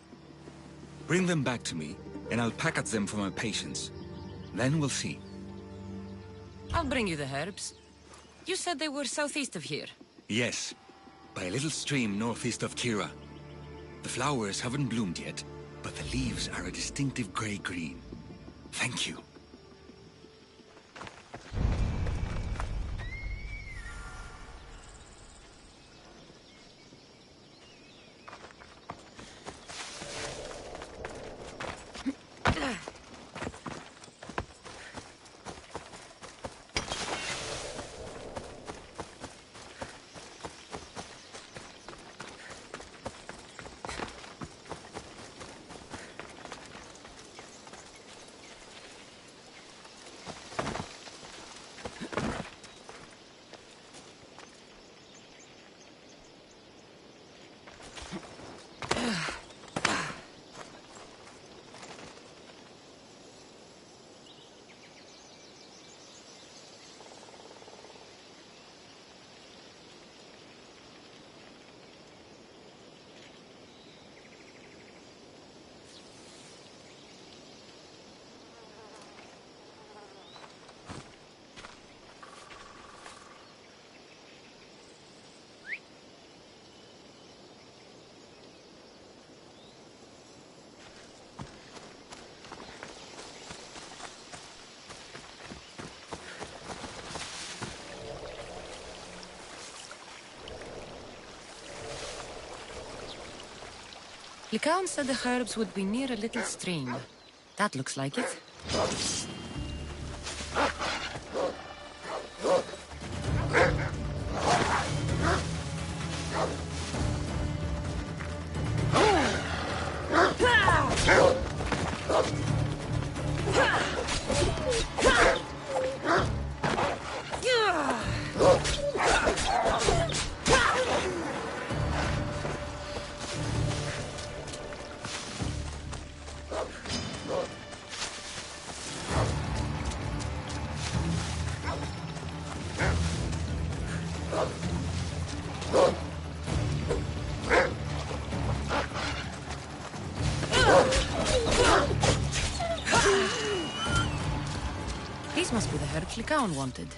Speaker 13: Bring them back to me, and I'll package them for my patients. Then we'll see.
Speaker 15: I'll bring you the herbs. You said they were southeast of here.
Speaker 13: Yes, by a little stream northeast of Kira. The flowers haven't bloomed yet, but the leaves are a distinctive gray-green. Thank you.
Speaker 15: Lycaon said the herbs would be near a little stream. That looks like it. These must be the herbs Lycaon wanted.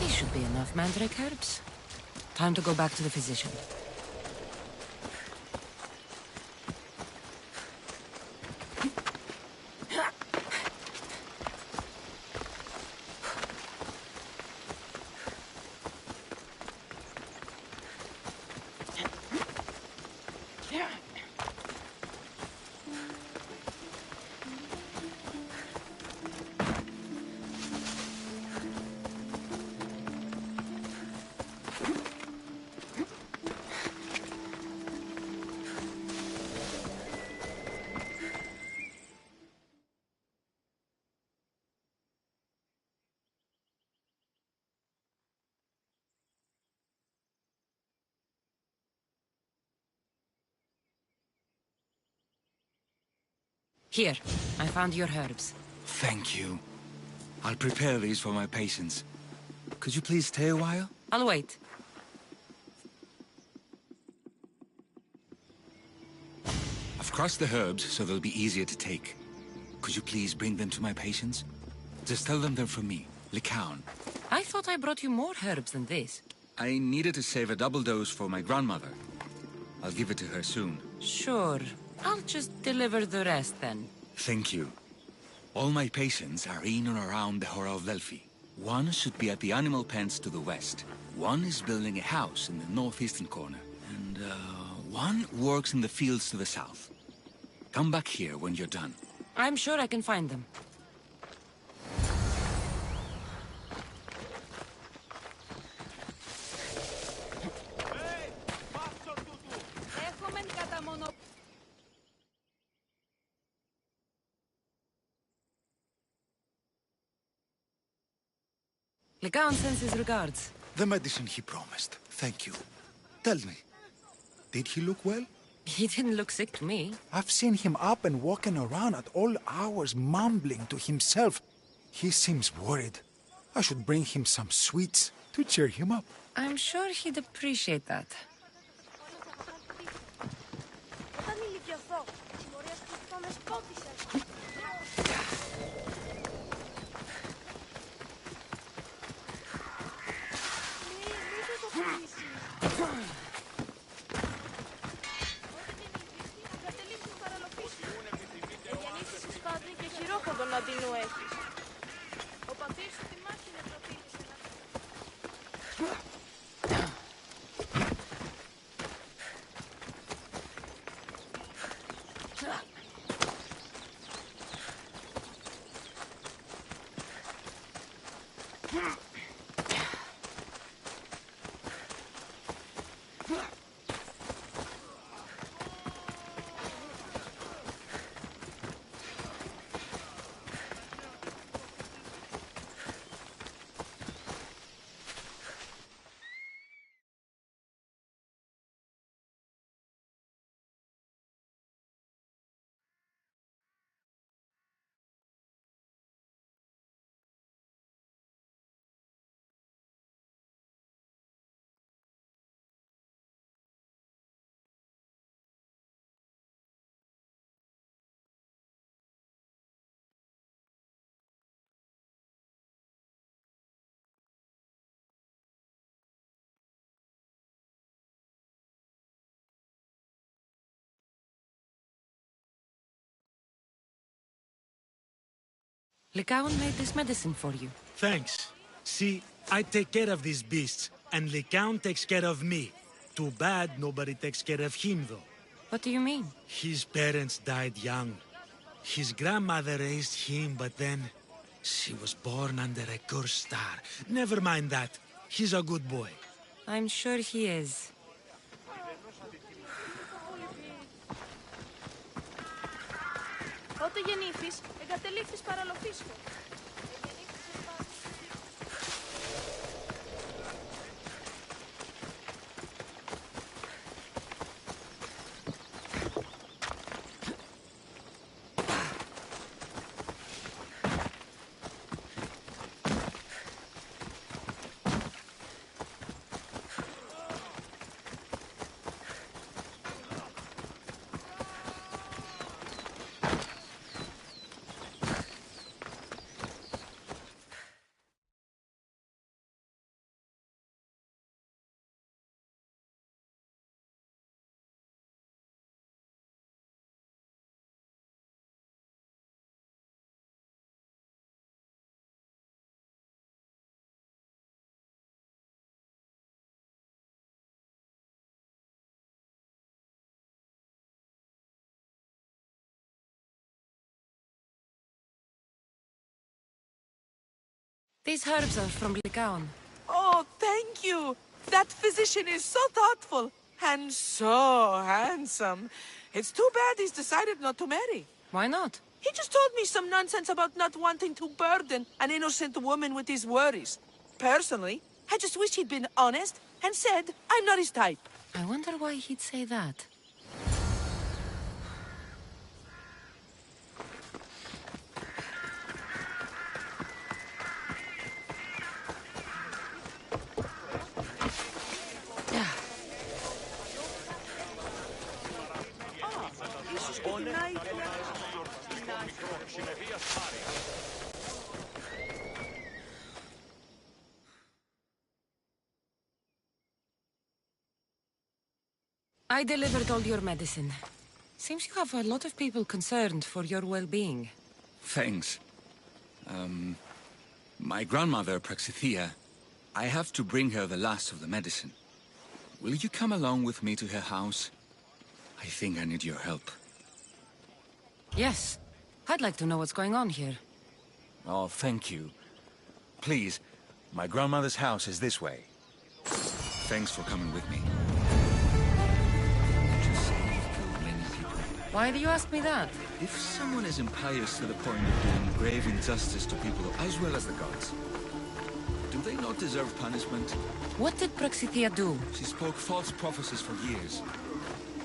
Speaker 15: These should be enough mandrake herbs. Time to go back to the physician. Here, I found your herbs.
Speaker 13: Thank you. I'll prepare these for my patients. Could you please stay a while?
Speaker 15: I'll wait.
Speaker 13: I've crushed the herbs so they'll be easier to take. Could you please bring them to my patients? Just tell them they're from me, Lycaon.
Speaker 15: I thought I brought you more herbs than this.
Speaker 13: I needed to save a double dose for my grandmother. I'll give it to her soon.
Speaker 15: Sure. I'll just deliver the rest then.
Speaker 13: Thank you. All my patients are in and around the Hora of Delphi. One should be at the animal pens to the west. One is building a house in the northeastern corner. And, One works in the fields to the south. Come back here when you're done.
Speaker 15: I'm sure I can find them. Lycaon sends his regards.
Speaker 3: The medicine he promised. Thank you. Tell me, did he look well?
Speaker 15: He didn't look sick to me.
Speaker 16: I've seen him up and walking around at all hours, mumbling to himself. He seems worried. I should bring him some sweets to cheer him up.
Speaker 15: I'm sure he'd appreciate that. Lycaon made this medicine for you.
Speaker 17: Thanks. See, I take care of these beasts, and Lycaon takes care of me. Too bad nobody takes care of him, though.
Speaker 15: What do you mean?
Speaker 17: His parents died young. His grandmother raised him, but then she was born under a cursed star. Never mind that. He's a good boy.
Speaker 15: I'm sure he is.
Speaker 11: Ότε γεννήθης, εγκατελείφθης παραλοφίσκο.
Speaker 15: These herbs are from Lycaon.
Speaker 18: Oh, thank you. That physician is so thoughtful and so handsome. It's too bad he's decided not to marry.
Speaker 15: Why not?
Speaker 18: He just told me some nonsense about not wanting to burden an innocent woman with his worries. Personally, I just wish he'd been honest and said I'm not his type.
Speaker 15: I wonder why he'd say that. I delivered all your medicine. Seems you have a lot of people concerned for your well-being.
Speaker 13: Thanks. My grandmother, Praxithea, I have to bring her the last of the medicine. Will you come along with me to her house? I think I need your help.
Speaker 15: Yes. I'd like to know what's going on here.
Speaker 13: Oh, thank you. Please, my grandmother's house is this way. Thanks for coming with me. Just say you've killed many people.
Speaker 15: Why do you ask me that?
Speaker 13: If someone is impious to the point of doing grave injustice to people as well as the gods, do they not deserve punishment?
Speaker 15: What did Praxithea do?
Speaker 13: She spoke false prophecies for years.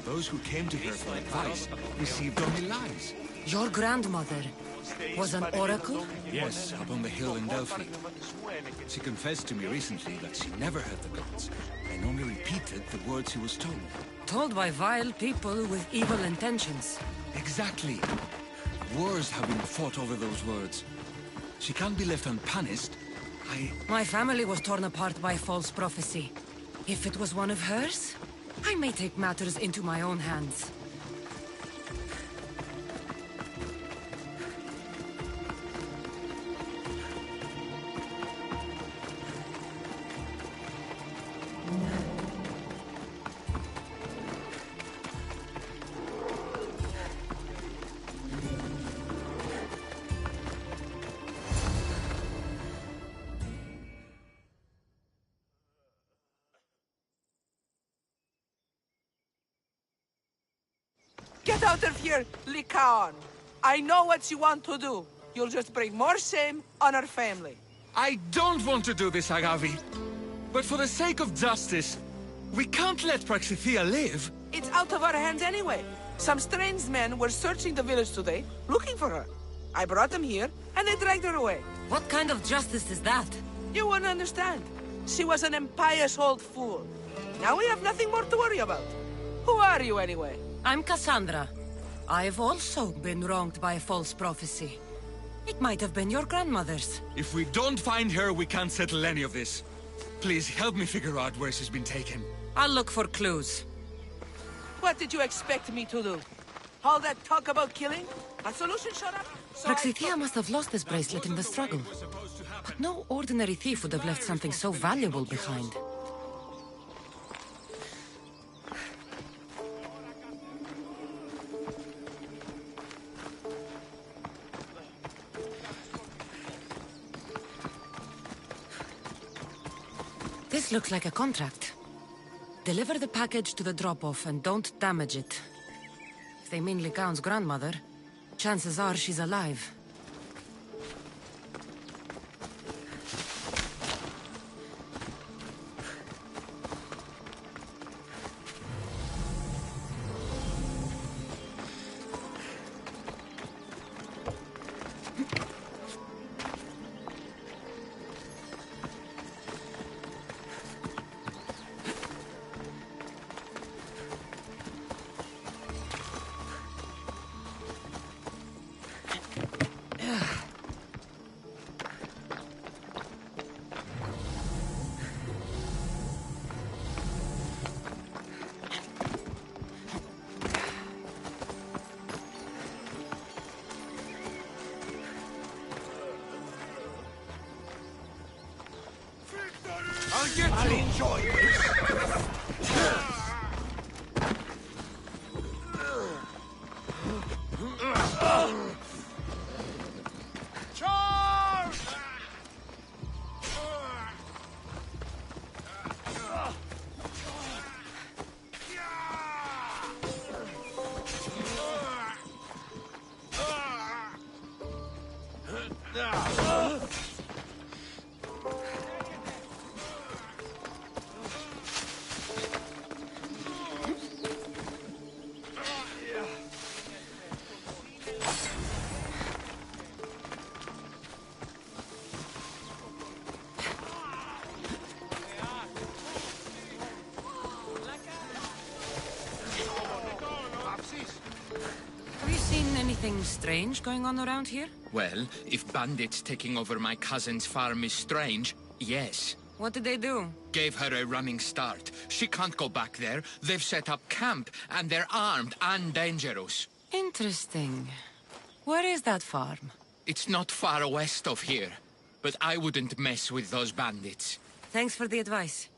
Speaker 13: Those who came to her for advice received only lies.
Speaker 15: Your grandmother was an oracle?
Speaker 13: Yes, up on the hill in Delphi. She confessed to me recently that she never heard the gods, and only repeated the words she was told.
Speaker 15: Told by vile people with evil intentions.
Speaker 13: Exactly. Wars have been fought over those words. She can't be left unpunished.
Speaker 15: My family was torn apart by false prophecy. If it was one of hers, I may take matters into my own hands.
Speaker 18: Get out of here, Lycaon! I know what you want to do. You'll just bring more shame on our family.
Speaker 13: I don't want to do this, Agavi. But for the sake of justice, we can't let Praxithea live.
Speaker 18: It's out of our hands anyway. Some strange men were searching the village today, looking for her. I brought them here, and they dragged her away.
Speaker 15: What kind of justice is that?
Speaker 18: You won't understand. She was an impious old fool. Now we have nothing more to worry about. Who are you, anyway?
Speaker 15: I'm Cassandra. I've also been wronged by a false prophecy. It might have been your grandmother's.
Speaker 13: If we don't find her, we can't settle any of this. Please help me figure out where she's been taken.
Speaker 15: I'll look for clues.
Speaker 18: What did you expect me to do? All that talk about killing? A solution showed up? So
Speaker 15: Praxithea must have lost this bracelet in the struggle. But no ordinary thief would have left something so valuable behind. This looks like a contract. Deliver the package to the drop-off and don't damage it. If they mean Lycaon's grandmother, chances are she's alive.
Speaker 3: I'll enjoy this.
Speaker 9: Charge!
Speaker 15: Have you seen anything strange going on around here?
Speaker 19: Well, if bandits taking over my cousin's farm is strange, yes.
Speaker 15: What did they do?
Speaker 19: Gave her a running start. She can't go back there. They've set up camp, and they're armed and dangerous.
Speaker 15: Interesting. Where is that farm?
Speaker 19: It's not far west of here, but I wouldn't mess with those bandits.
Speaker 15: Thanks for the advice.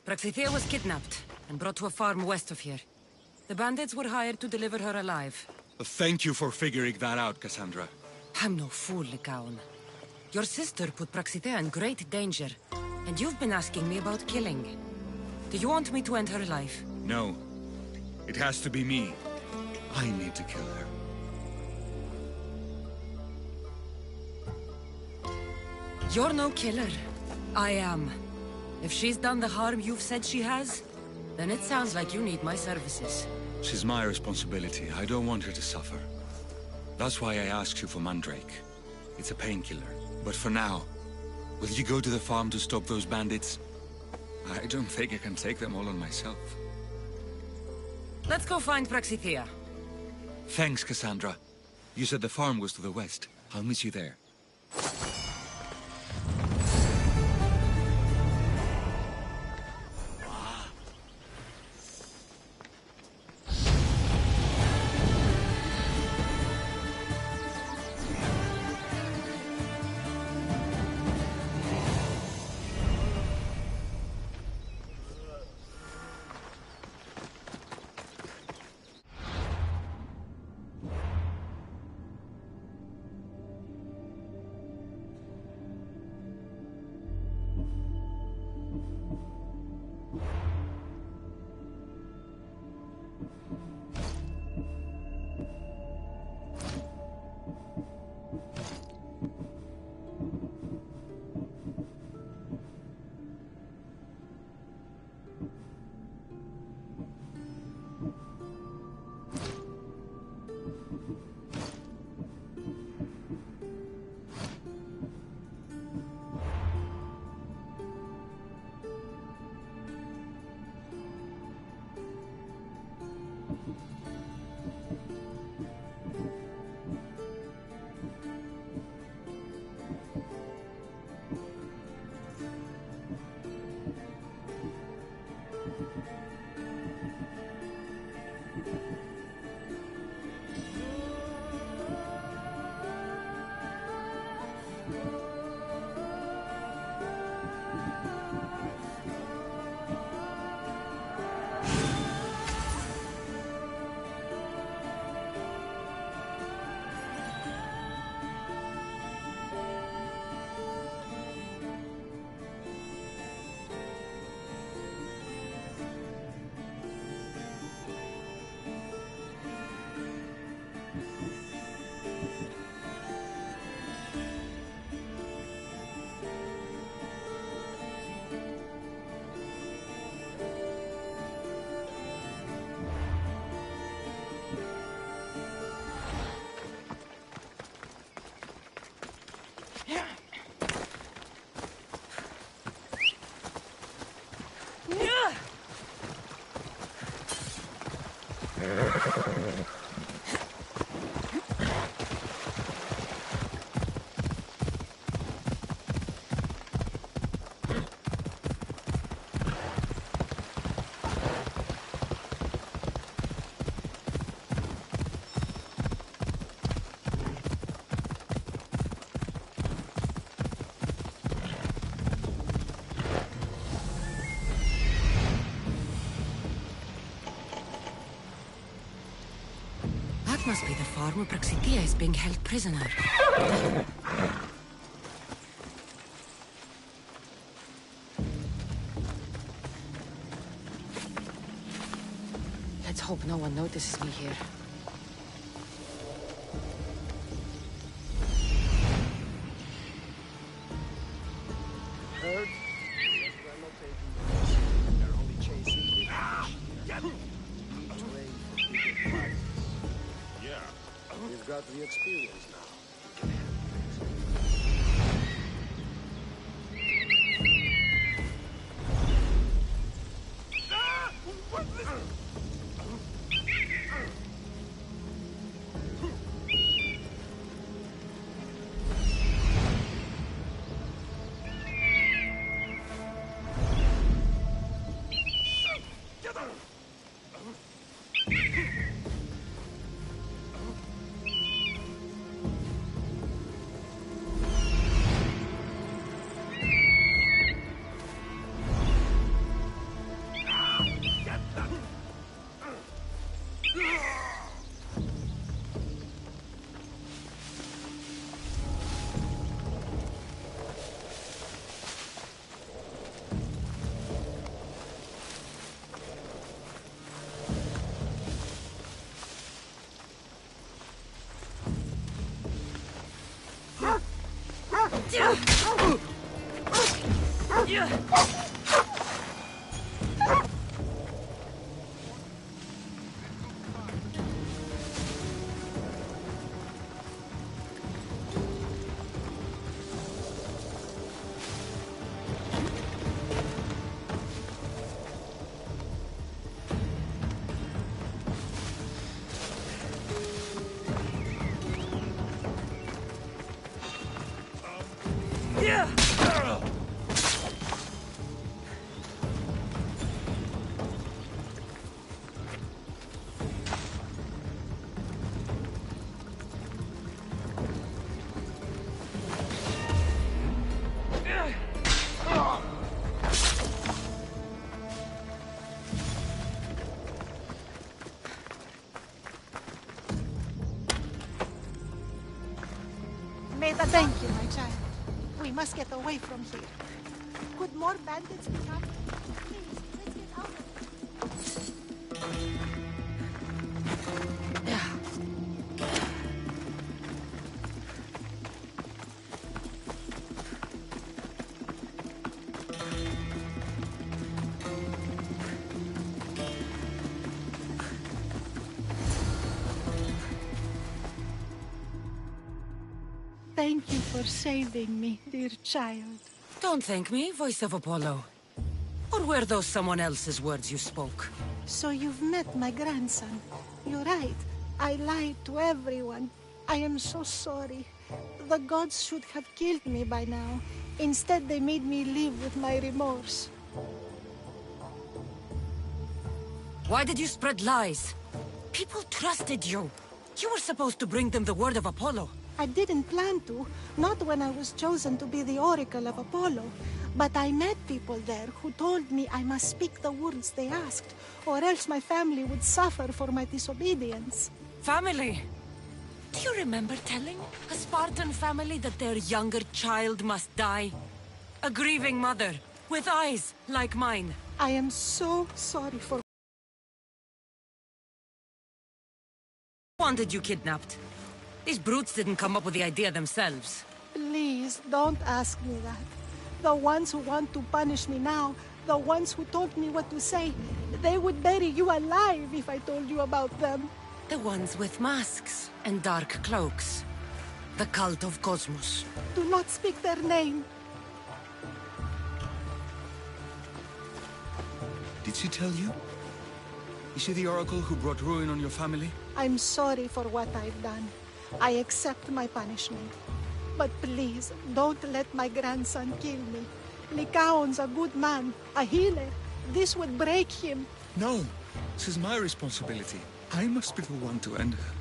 Speaker 15: Praxithea was kidnapped and brought to a farm west of here. The bandits were hired to deliver her alive.
Speaker 13: Thank you for figuring that out, Cassandra.
Speaker 15: I'm no fool, Lycaon. Your sister put Praxithea in great danger, and you've been asking me about killing. Do you want me to end her life?
Speaker 13: No. It has to be me. I need to kill her.
Speaker 15: You're no killer. I am. If she's done the harm you've said she has, then it sounds like you need my services.
Speaker 13: She's my responsibility. I don't want her to suffer. That's why I asked you for Mandrake. It's a painkiller. But for now, will you go to the farm to stop those bandits? I don't think I can take them all on myself.
Speaker 15: Let's go find Praxithea.
Speaker 13: Thanks, Cassandra. You said the farm was to the west. I'll meet you there.
Speaker 15: Must be the farm where Praxithea is being held prisoner. Let's hope no one notices me here.
Speaker 8: Heard? We're not taking this. They're only chasing the fish. Need to aim for bigger prizes. We've got the experience now.
Speaker 12: Thank you, my child. We must get away from here. Could more bandits be coming? Please, let's get out of Thank you for saving me, dear child.
Speaker 15: Don't thank me, Voice of Apollo. Or were those someone else's words you spoke?
Speaker 12: So you've met my grandson. You're right. I lied to everyone. I am so sorry. The gods should have killed me by now. Instead, they made me live with my remorse.
Speaker 15: Why did you spread lies? People trusted you. You were supposed to bring them the word of Apollo.
Speaker 12: I didn't plan to, not when I was chosen to be the Oracle of Apollo. But I met people there who told me I must speak the words they asked, or else my family would suffer for my disobedience.
Speaker 15: Family? Do you remember telling a Spartan family that their younger child must die? A grieving mother, with eyes like mine.
Speaker 12: I am so sorry for...
Speaker 15: Wanted you kidnapped. These brutes didn't come up with the idea themselves.
Speaker 12: Please, don't ask me that. The ones who want to punish me now, the ones who told me what to say, they would bury you alive if I told you about them.
Speaker 15: The ones with masks and dark cloaks. The cult of Cosmos.
Speaker 12: Do not speak their name.
Speaker 13: Did she tell you? Is she the Oracle who brought ruin on your family?
Speaker 12: I'm sorry for what I've done. I accept my punishment. But please, don't let my grandson kill me. Lycaon's a good man, a healer. This would break him.
Speaker 13: No, this is my responsibility. I must be the one to end her.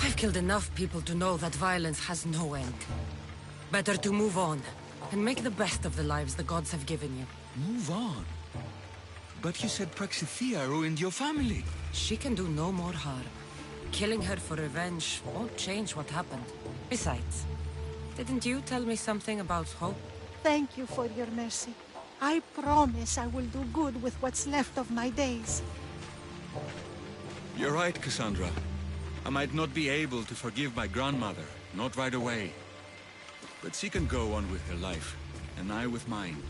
Speaker 15: I've killed enough people to know that violence has no end. Better to move on, and make the best of the lives the gods have given you.
Speaker 13: Move on? But you said Praxithea ruined your family.
Speaker 15: She can do no more harm. Killing her for revenge won't change what happened. Besides, didn't you tell me something about hope?
Speaker 12: Thank you for your mercy. I promise I will do good with what's left of my days.
Speaker 13: You're right, Cassandra. I might not be able to forgive my grandmother, not right away. But she can go on with her life, and I with mine.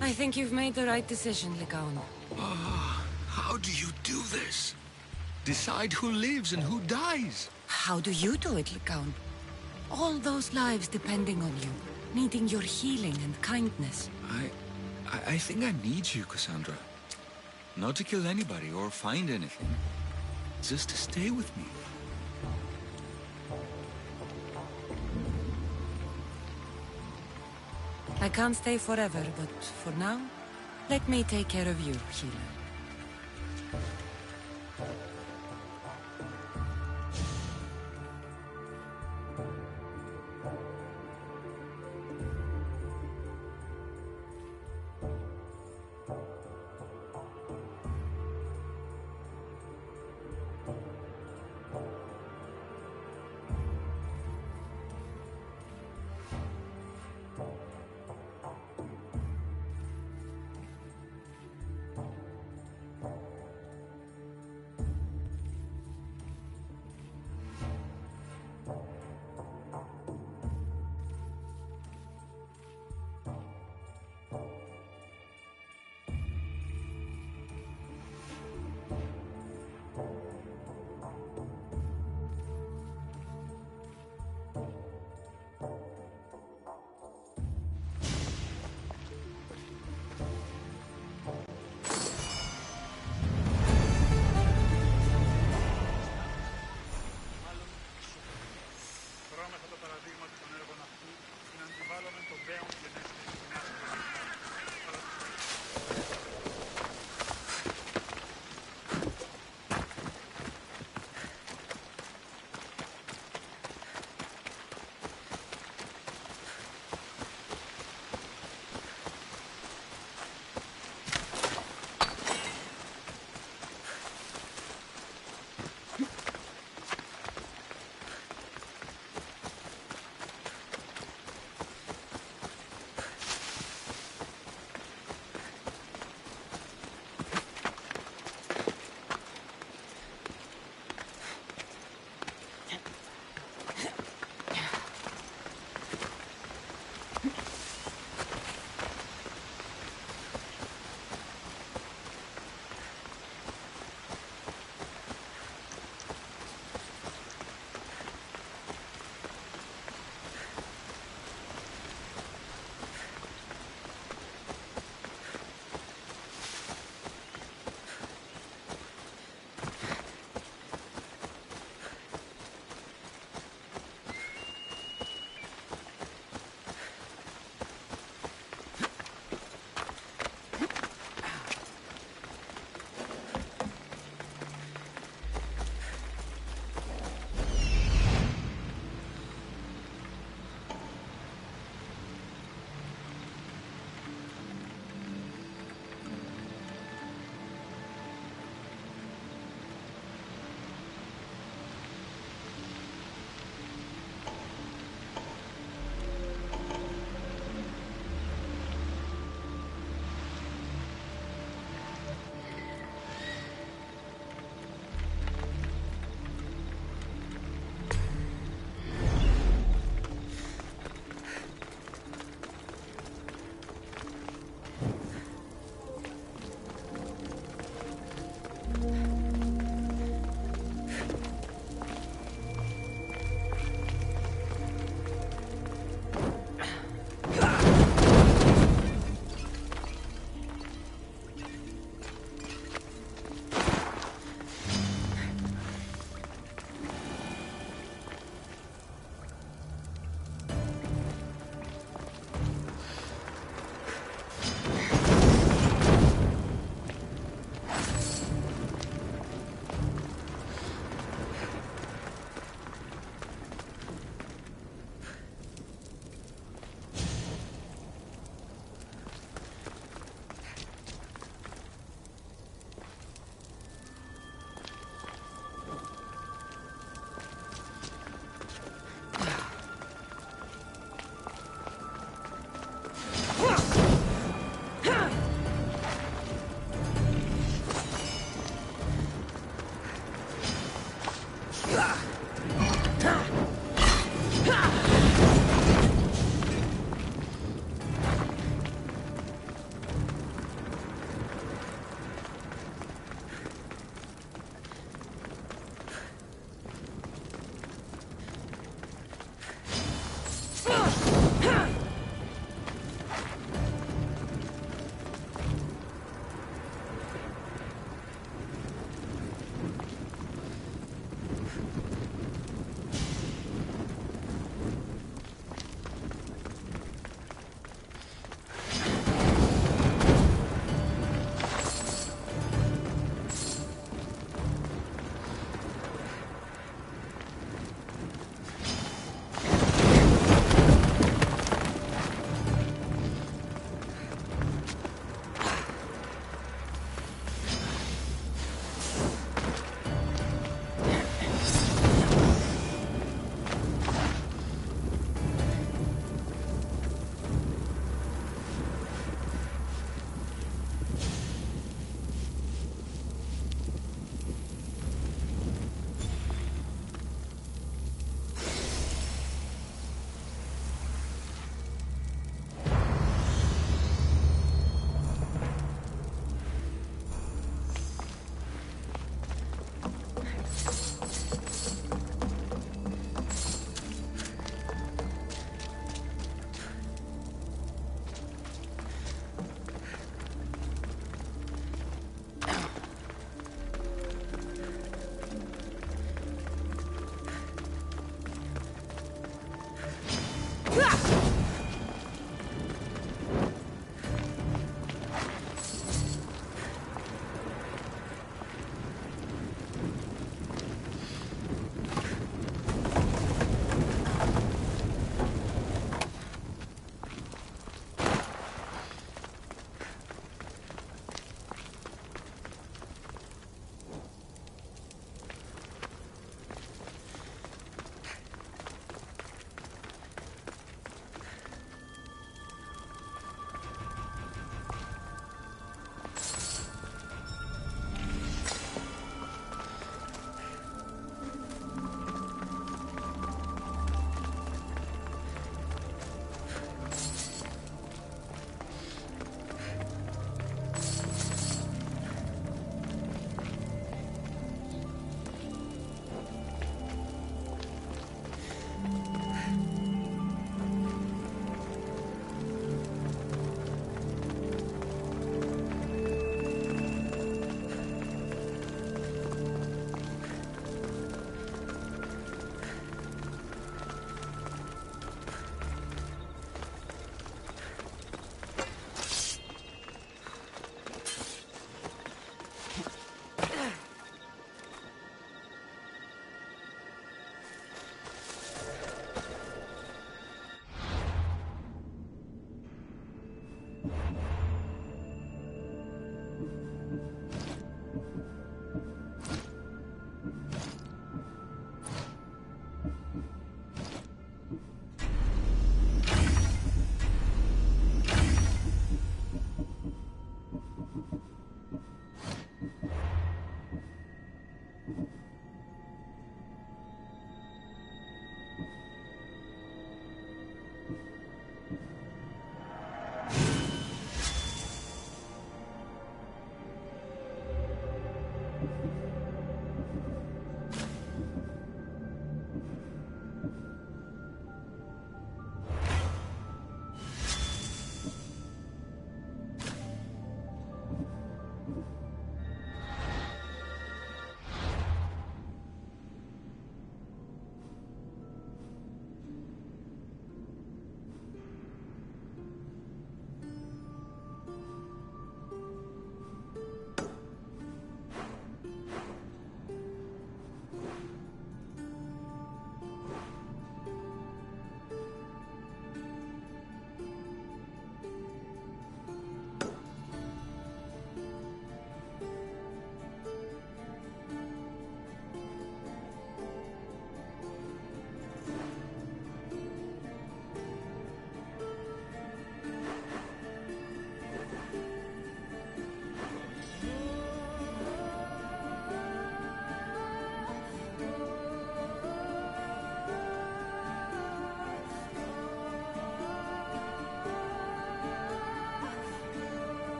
Speaker 15: I think you've made the right decision, Lycaon.
Speaker 13: How do you do this? Decide who lives and who dies?
Speaker 15: How do you do it, Lycaon? All those lives depending on you, needing your healing and kindness.
Speaker 13: I think I need you, Cassandra. Not to kill anybody or find anything. Just to stay with me.
Speaker 15: I can't stay forever, but for now, let me take care of you, healer.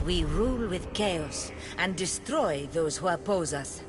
Speaker 20: We rule with chaos and destroy those who oppose us.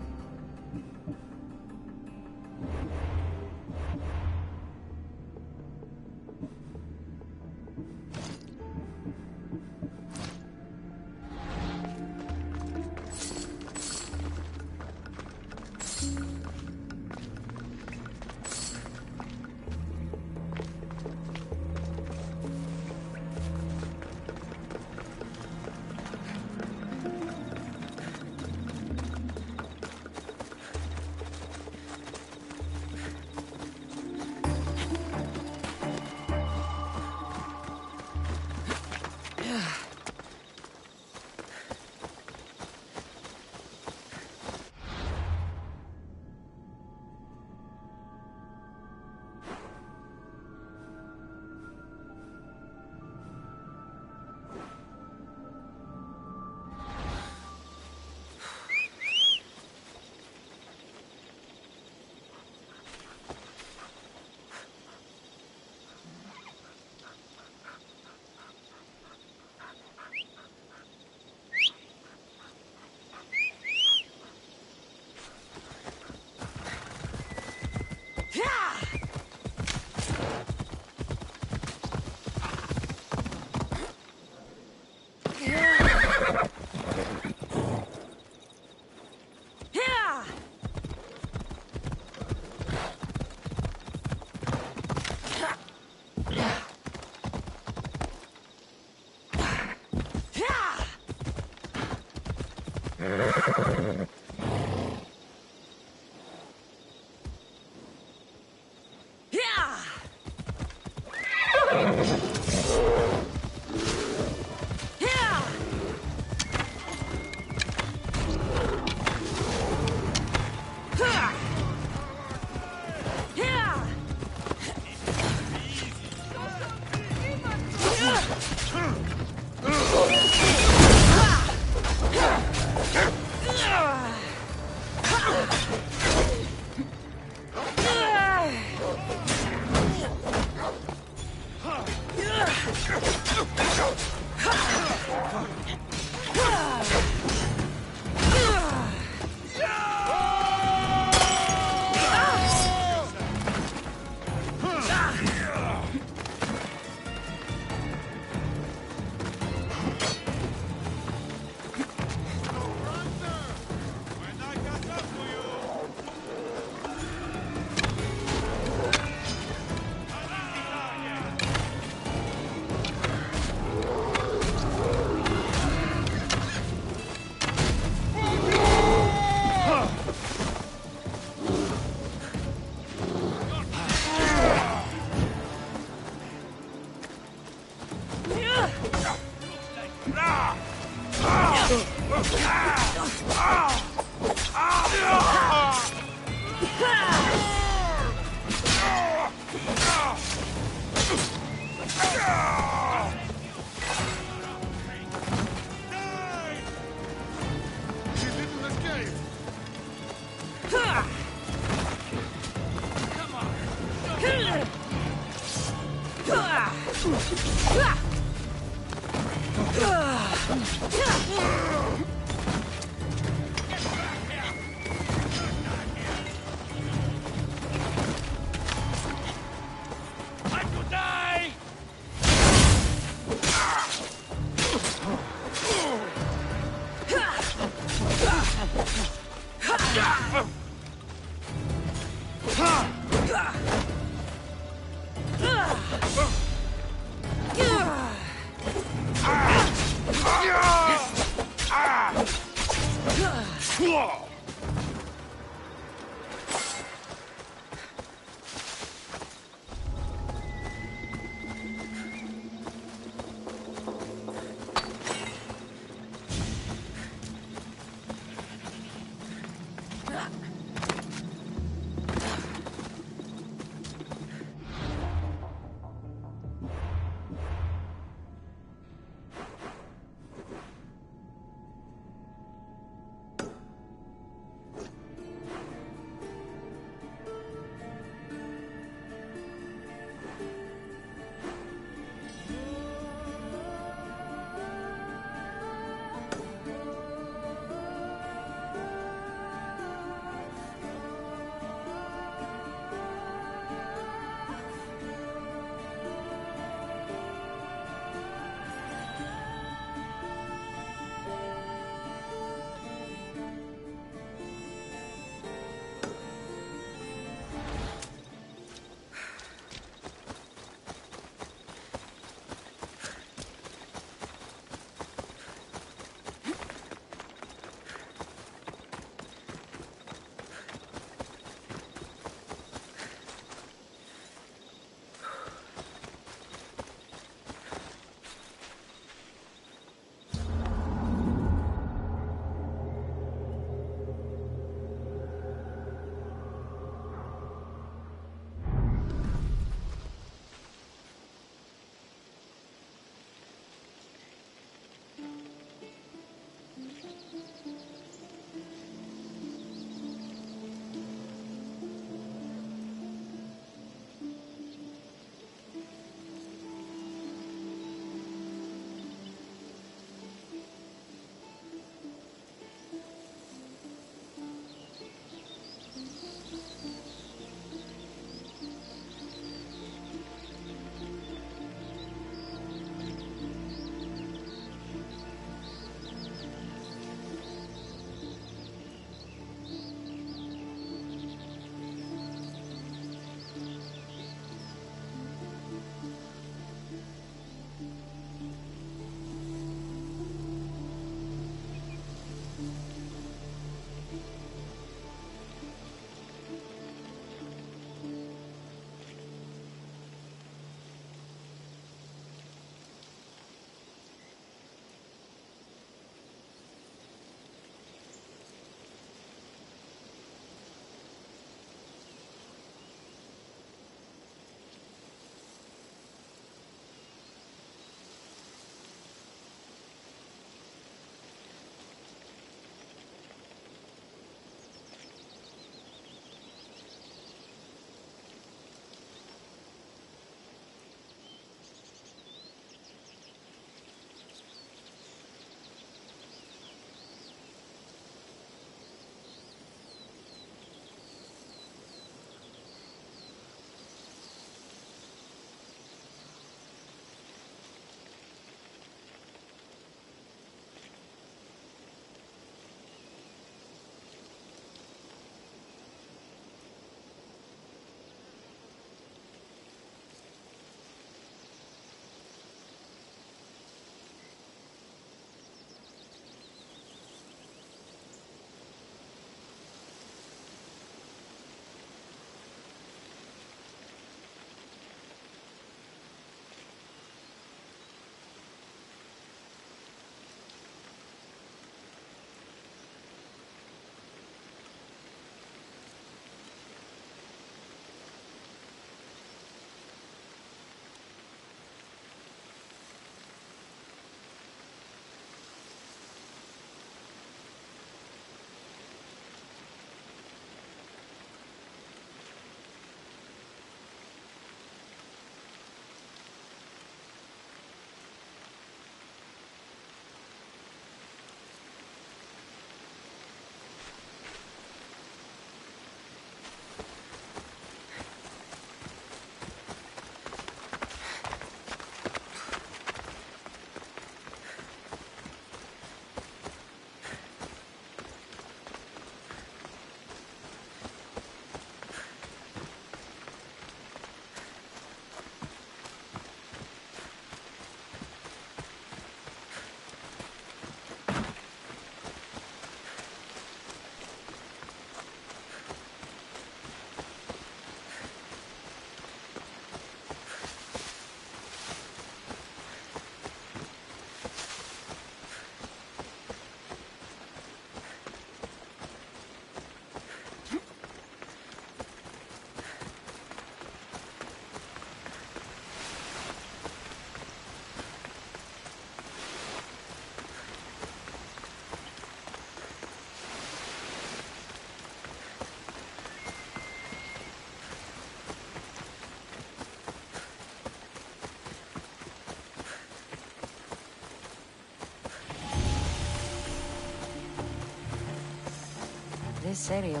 Speaker 15: this area...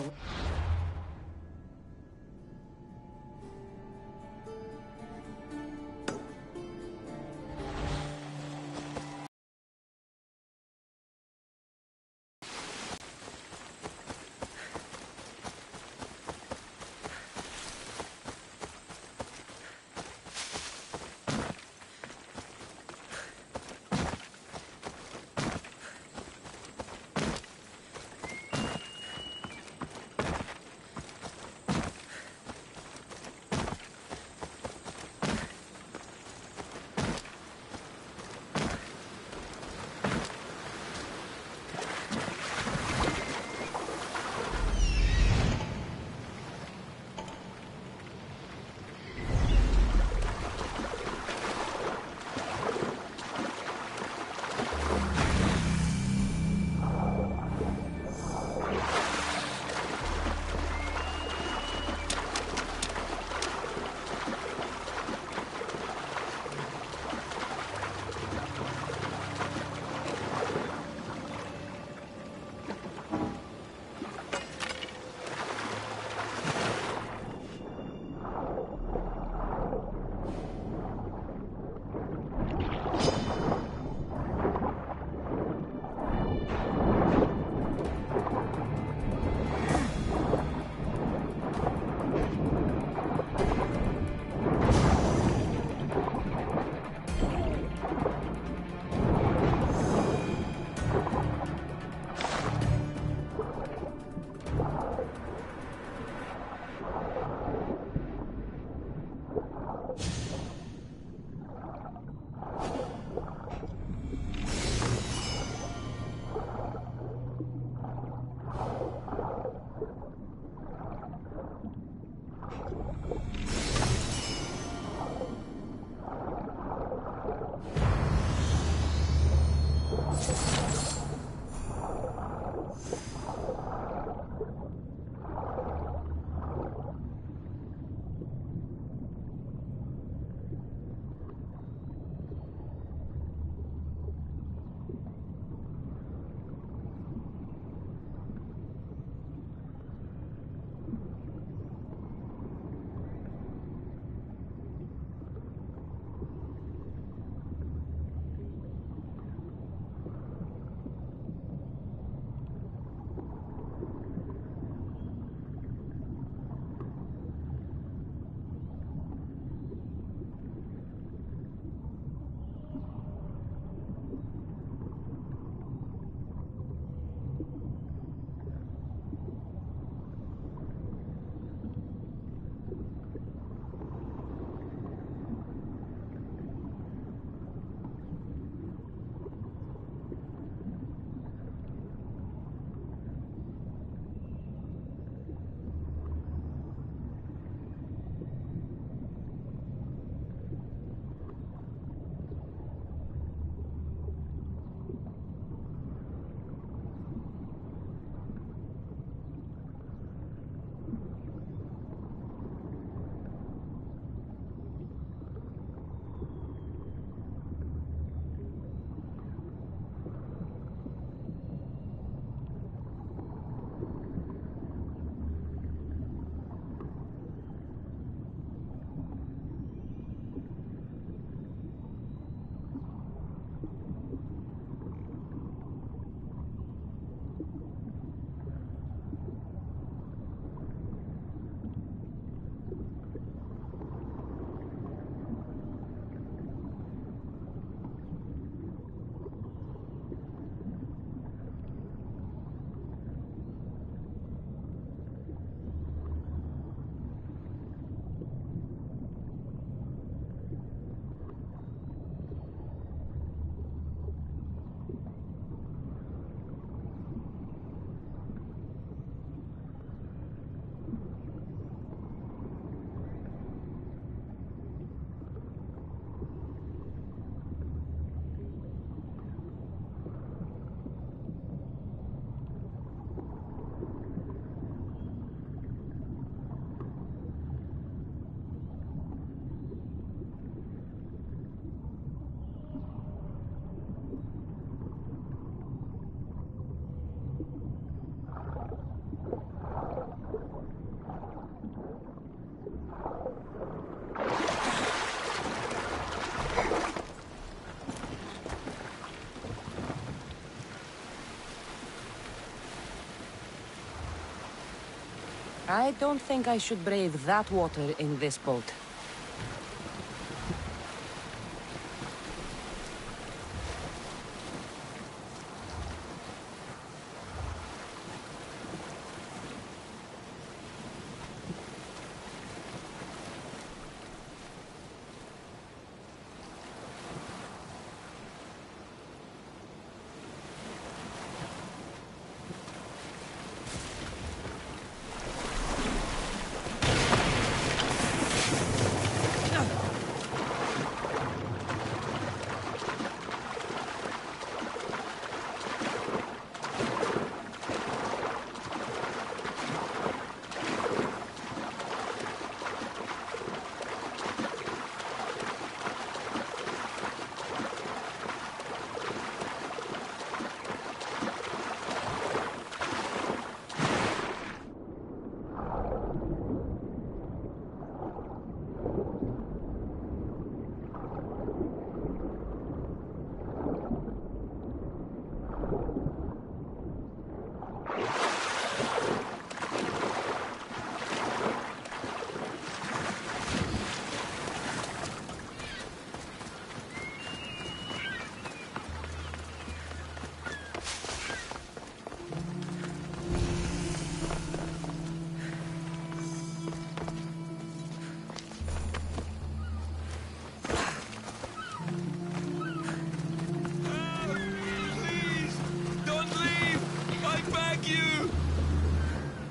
Speaker 15: I don't think I should brave that water in this boat.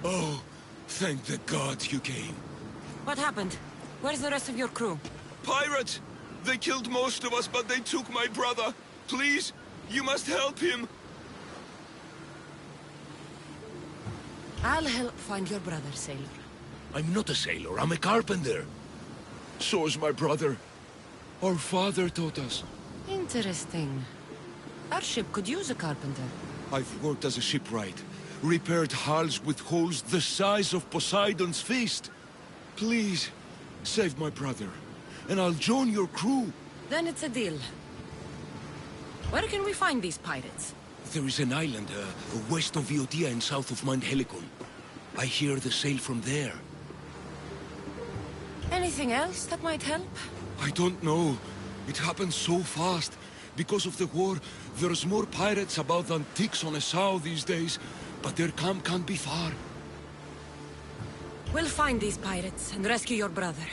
Speaker 8: Oh, thank the gods you came.
Speaker 15: What happened? Where's the rest of your crew?
Speaker 8: Pirates! They killed most of us, but they took my brother. Please, you must help him.
Speaker 15: I'll help find your brother, sailor.
Speaker 3: I'm not a sailor, I'm a carpenter.
Speaker 8: So's my brother. Our father taught us.
Speaker 15: Interesting. Our ship could use a carpenter.
Speaker 8: I've worked as a shipwright. Repaired hulls with holes the size of Poseidon's fist. Please, save my brother, and I'll join your crew.
Speaker 15: Then it's a deal. Where can we find these pirates?
Speaker 3: There is an island west of Viotia and south of Mount Helicon. I hear they sail from there.
Speaker 15: Anything else that might help?
Speaker 8: I don't know. It happened so fast. Because of the war, there's more pirates about than ticks on a sow these days. But their camp can't be far.
Speaker 15: We'll find these pirates and rescue your brother.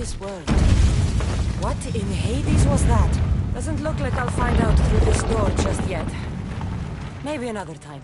Speaker 15: this world. What in Hades was that? Doesn't look like I'll find out through this door just yet. Maybe another time.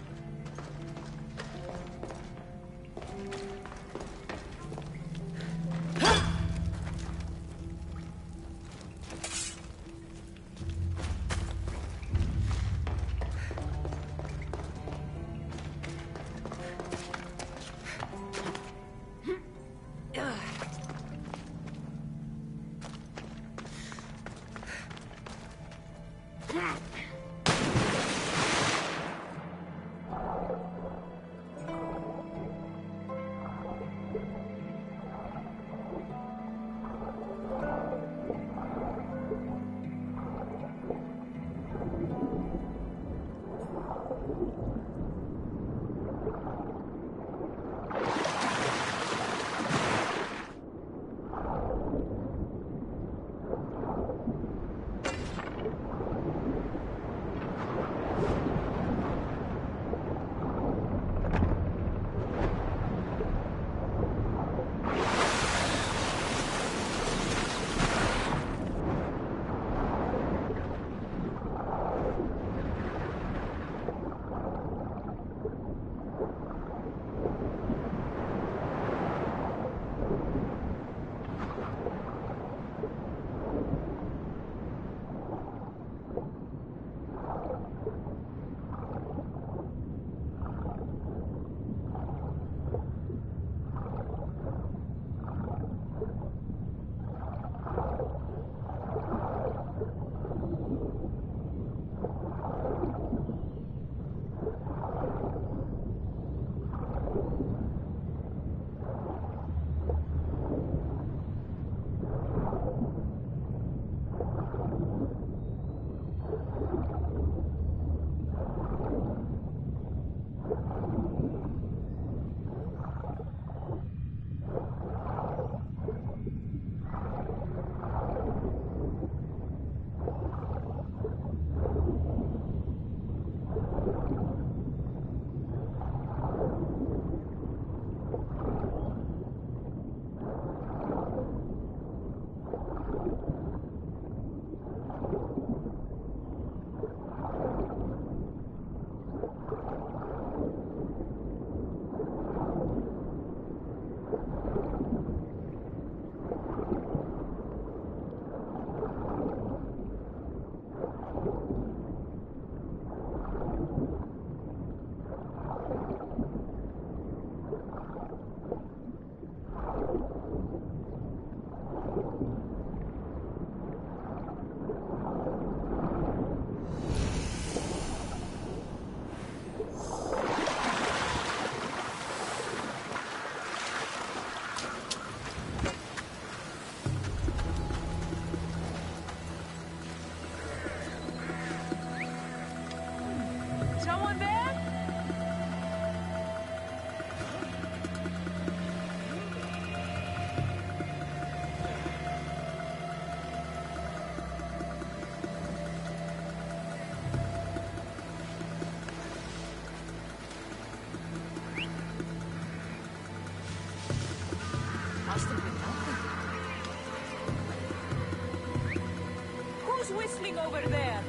Speaker 18: Whistling over there.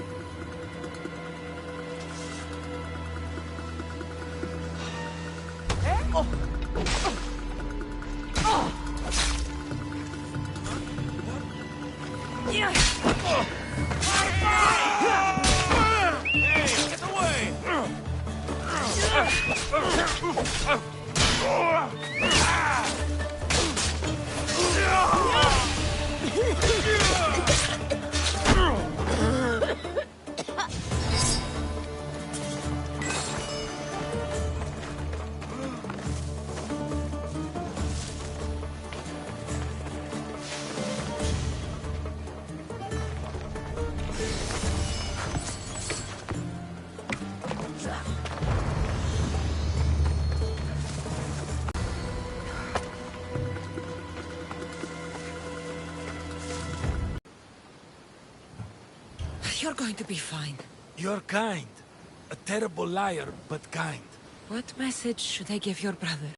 Speaker 18: Eh? Oh. Oh. Yeah. Oh. Hey, get away!
Speaker 15: You're going to be fine.
Speaker 17: You're kind. A terrible liar, but kind.
Speaker 15: What message should I give your brother?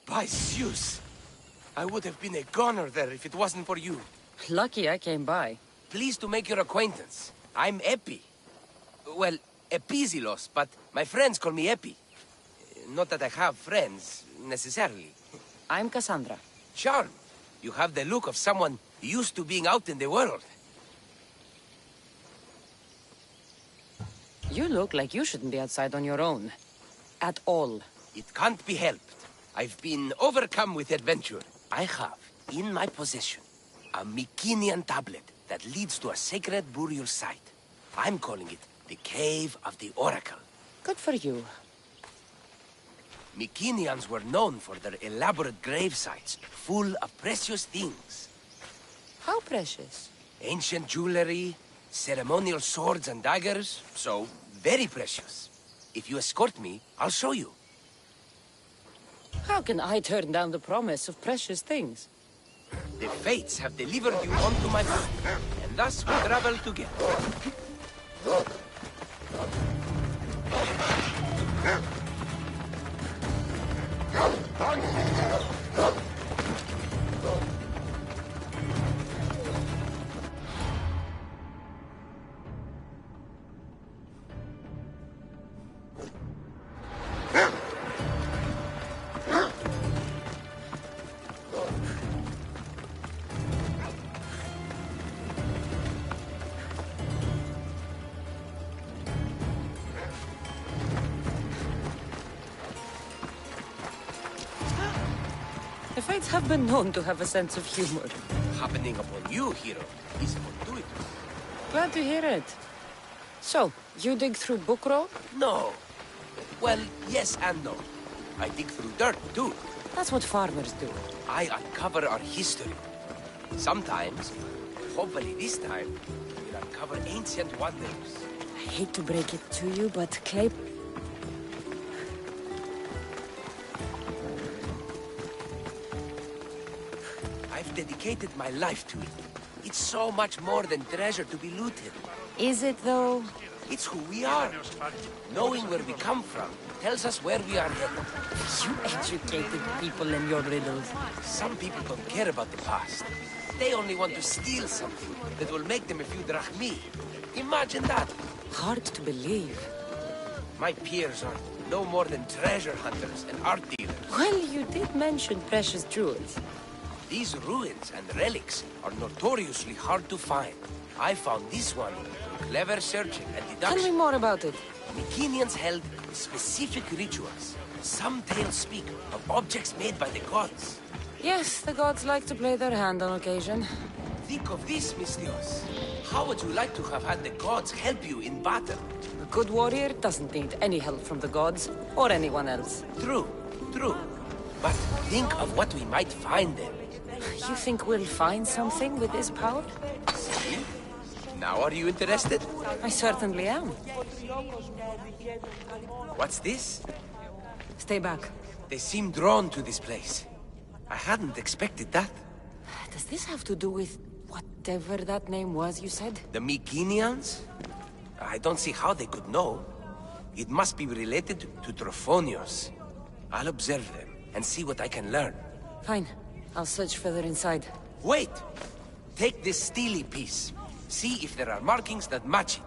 Speaker 3: By Zeus! I would have been a goner there if it wasn't for you.
Speaker 15: Lucky I came by.
Speaker 3: Pleased to make your acquaintance. I'm Epi. Well, Epizilos, but my friends call me Epi. Not that I have friends, necessarily.
Speaker 15: I'm Cassandra.
Speaker 3: Charmed. You have the look of someone used to being out in the world.
Speaker 15: You look like you shouldn't be outside on your own. At all.
Speaker 3: It can't be helped. I've been overcome with adventure. I have, in my possession, a Mycenaean tablet that leads to a sacred burial site. I'm calling it the Cave of the Oracle.
Speaker 15: Good for you.
Speaker 3: Mycenaeans were known for their elaborate grave sites, full of precious things.
Speaker 15: How precious?
Speaker 3: Ancient jewelry, ceremonial swords and daggers, so very precious. If you escort me, I'll show you.
Speaker 15: How can I turn down the promise of precious things?
Speaker 3: The fates have delivered you onto my path, and thus we travel together.
Speaker 15: The Fates have been known to have a sense of humor.
Speaker 3: Happening upon you, hero, is fortuitous.
Speaker 15: Glad to hear it. So, you dig through Bukro?
Speaker 3: No. Well, yes and no. I dig through dirt, too.
Speaker 15: That's what farmers do.
Speaker 3: I uncover our history. Sometimes, hopefully this time, we'll uncover ancient wonders.
Speaker 15: I hate to break it to you, but clay...
Speaker 3: I've dedicated my life to it. It's so much more than treasure to be looted.
Speaker 15: Is it, though?
Speaker 3: It's who we are. Knowing where we come from tells us where we are headed.
Speaker 15: You educated people in your riddles.
Speaker 3: Some people don't care about the past. They only want to steal something that will make them a few drachmi. Imagine that.
Speaker 15: Hard to believe.
Speaker 3: My peers are no more than treasure hunters and art dealers.
Speaker 15: Well, you did mention precious jewels.
Speaker 3: These ruins and relics are notoriously hard to find. I found this one through clever searching and deduction.
Speaker 15: Tell me more about it.
Speaker 3: Mycenaeans held specific rituals. Some tales speak of objects made by the gods.
Speaker 15: Yes, the gods like to play their hand on occasion.
Speaker 3: Think of this, Mystios. How would you like to have had the gods help you in battle?
Speaker 15: A good warrior doesn't need any help from the gods, or anyone else.
Speaker 3: True, true. But think of what we might find there.
Speaker 15: You think we'll find something with this power?
Speaker 3: See? Now are you interested?
Speaker 15: I certainly am.
Speaker 3: What's this?
Speaker 15: Stay back.
Speaker 3: They seem drawn to this place. I hadn't expected that.
Speaker 15: Does this have to do with whatever that name was you said?
Speaker 3: The Mycenaeans? I don't see how they could know. It must be related to Trophonios. I'll observe them and see what I can learn.
Speaker 15: Fine. I'll search further inside.
Speaker 3: Wait! Take this steely piece. See if there are markings that match it.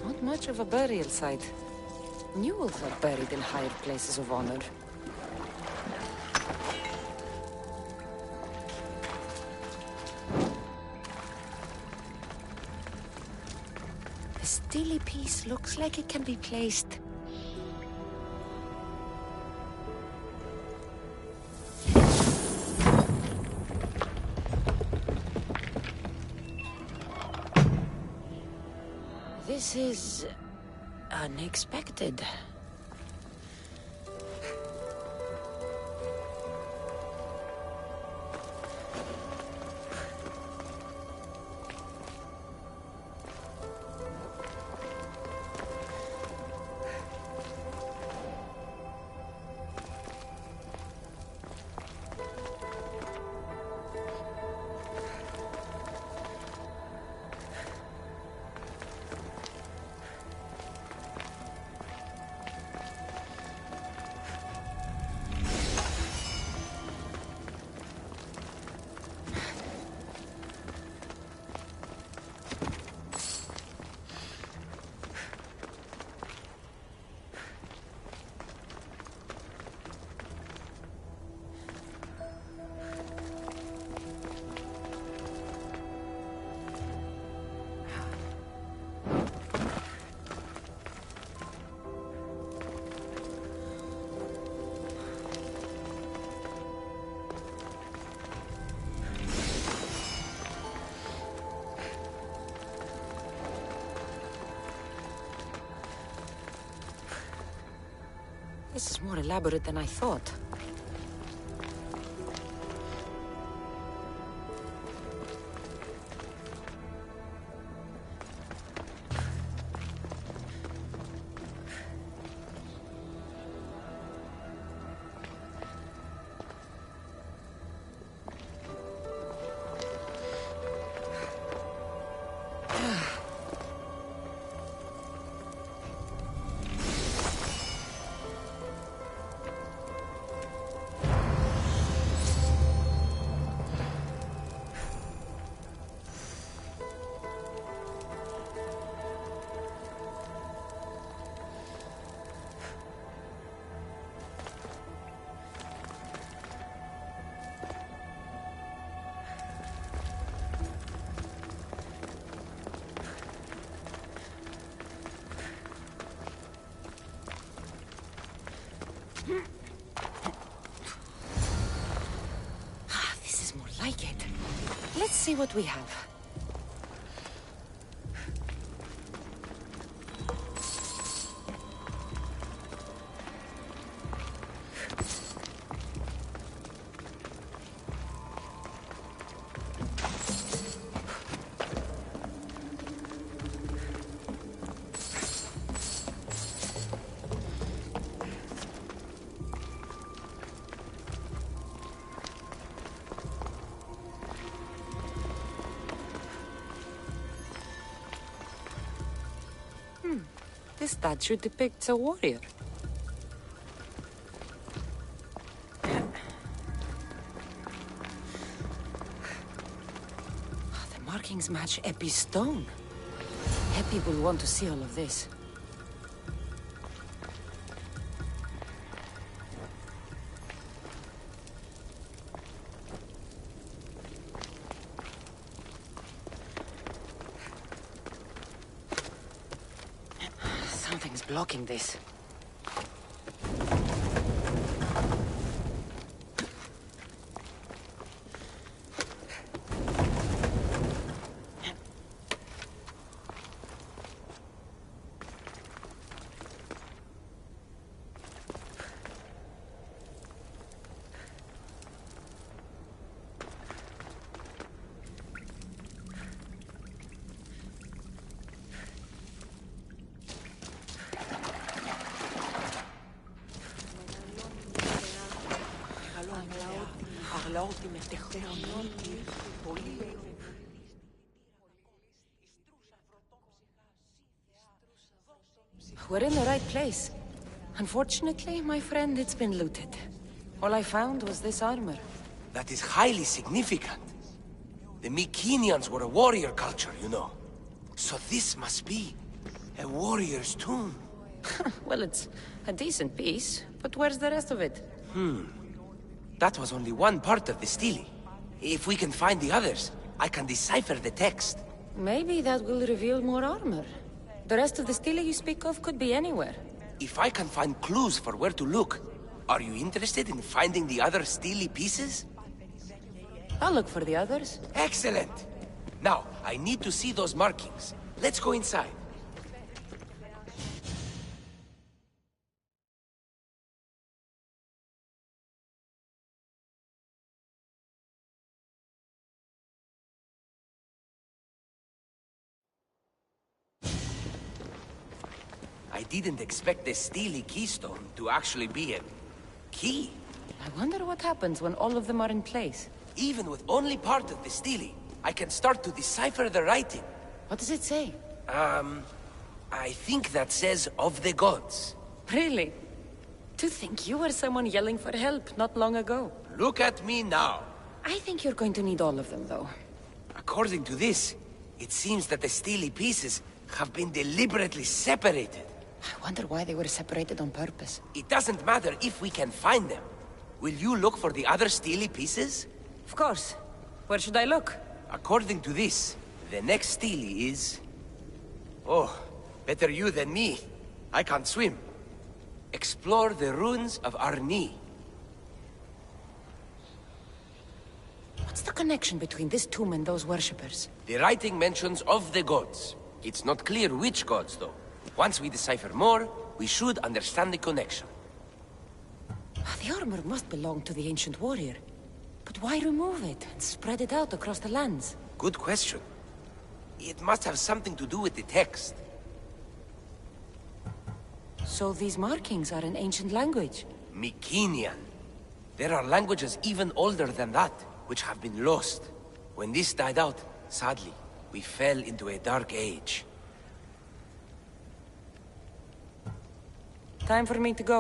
Speaker 15: Not much of a burial site. Mules are buried in higher places of honor. The steely piece looks like it can be placed. This is unexpected. This is more elaborate than I thought. This is more like it. Let's see what we have. This statue depicts a warrior. The markings match Epi's stone. Epi will want to see all of this. Something's blocking this. We're in the right place. Unfortunately, my friend, it's been looted. All I found was this armor.
Speaker 3: That is highly significant. The Mycenaeans were a warrior culture, you know. So this must be a warrior's tomb.
Speaker 15: Well, it's a decent piece, but where's the rest of it?
Speaker 3: That was only one part of the stele. If we can find the others, I can decipher the text.
Speaker 15: Maybe that will reveal more armor. The rest of the stele you speak of could be anywhere.
Speaker 3: If I can find clues for where to look, are you interested in finding the other stele pieces?
Speaker 15: I'll look for the others.
Speaker 3: Excellent! Now, I need to see those markings. Let's go inside. I didn't expect the steely keystone to actually be a key.
Speaker 15: I wonder what happens when all of them are in place.
Speaker 3: Even with only part of the steely, I can start to decipher the writing.
Speaker 15: What does it say?
Speaker 3: I think that says of the gods.
Speaker 15: Really? To think you were someone yelling for help not long ago.
Speaker 3: Look at me now.
Speaker 15: I think you're going to need all of them, though.
Speaker 3: According to this, it seems that the steely pieces have been deliberately separated.
Speaker 15: I wonder why they were separated on purpose.
Speaker 3: It doesn't matter if we can find them. Will you look for the other steely pieces?
Speaker 15: Of course. Where should I look?
Speaker 3: According to this, the next steely is... Oh, better you than me. I can't swim. Explore the ruins of Arni.
Speaker 15: What's the connection between this tomb and those worshippers?
Speaker 3: The writing mentions of the gods. It's not clear which gods, though. Once we decipher more, we should understand the connection.
Speaker 15: The armor must belong to the ancient warrior. But why remove it and spread it out across the lands?
Speaker 3: Good question. It must have something to do with the text.
Speaker 15: So these markings are in ancient language?
Speaker 3: Mycenaean. There are languages even older than that, which have been lost. When this died out, sadly, we fell into a dark age.
Speaker 15: Time for me to go.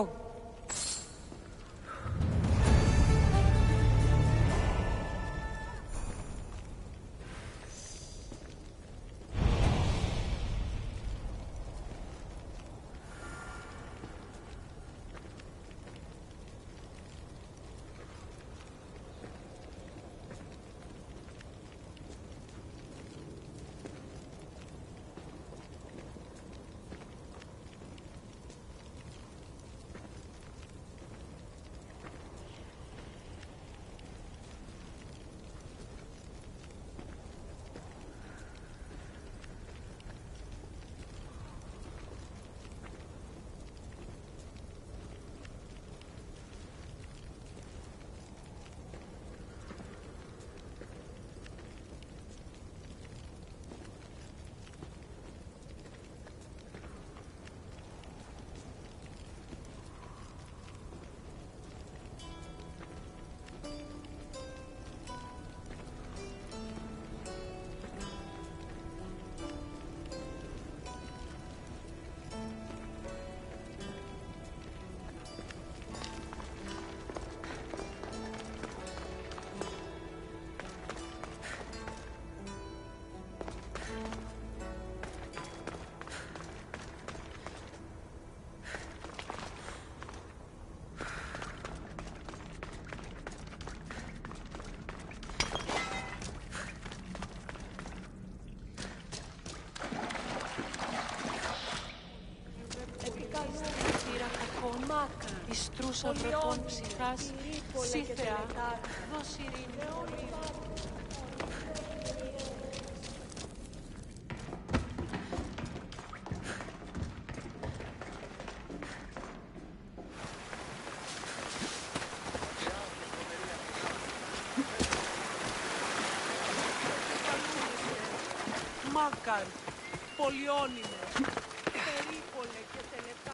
Speaker 6: Ιστρούσα βροχών ψυχάς, σύ Θεά, δώσ' ειρήνη. Μάκαρ, πολυώνυμο, περίπολε και τελετά.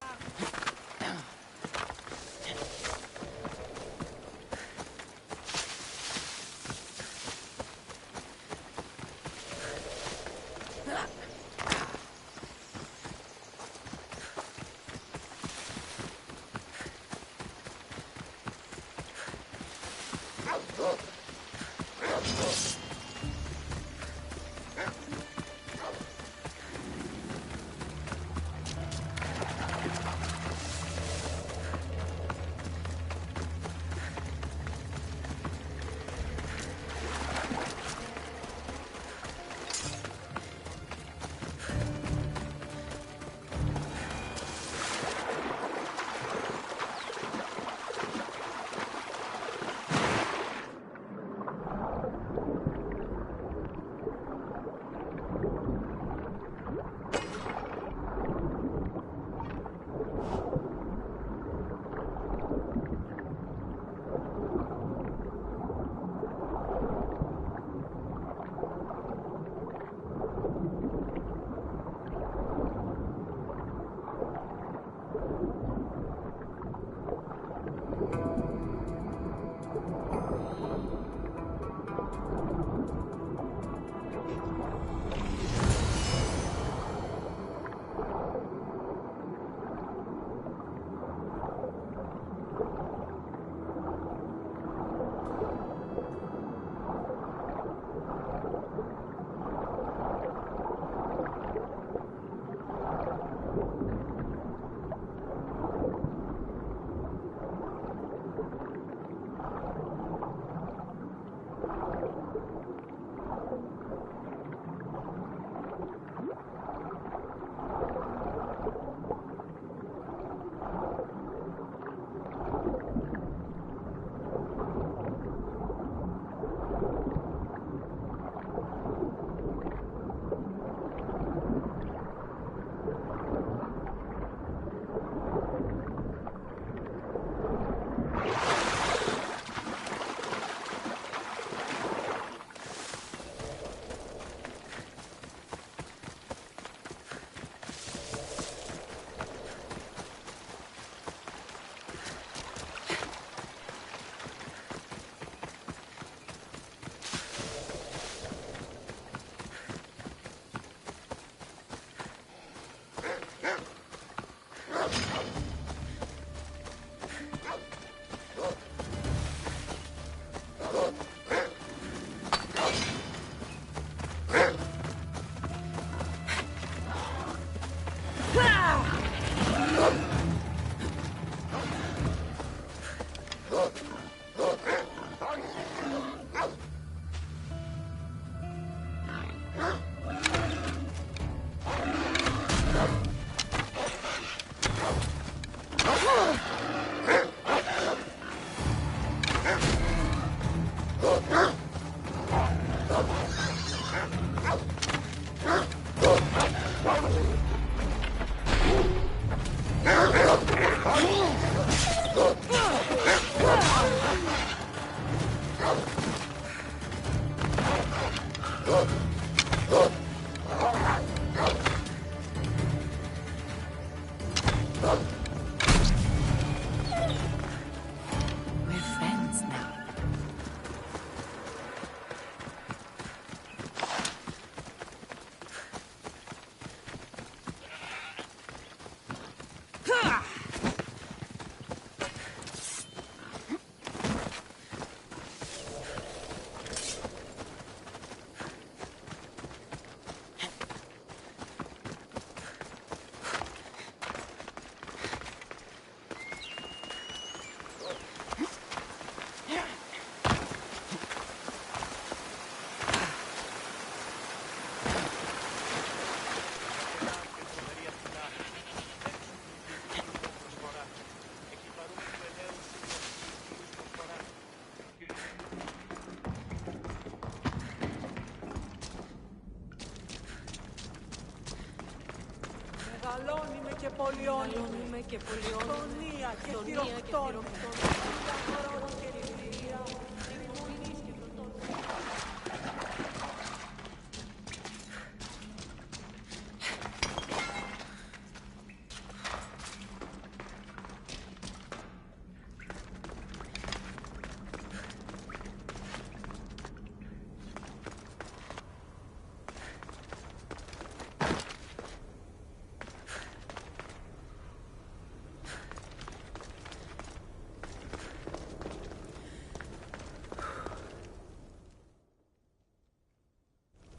Speaker 6: και πολιώνουμε και πολιώνουμε, και θηροκτώνουμε.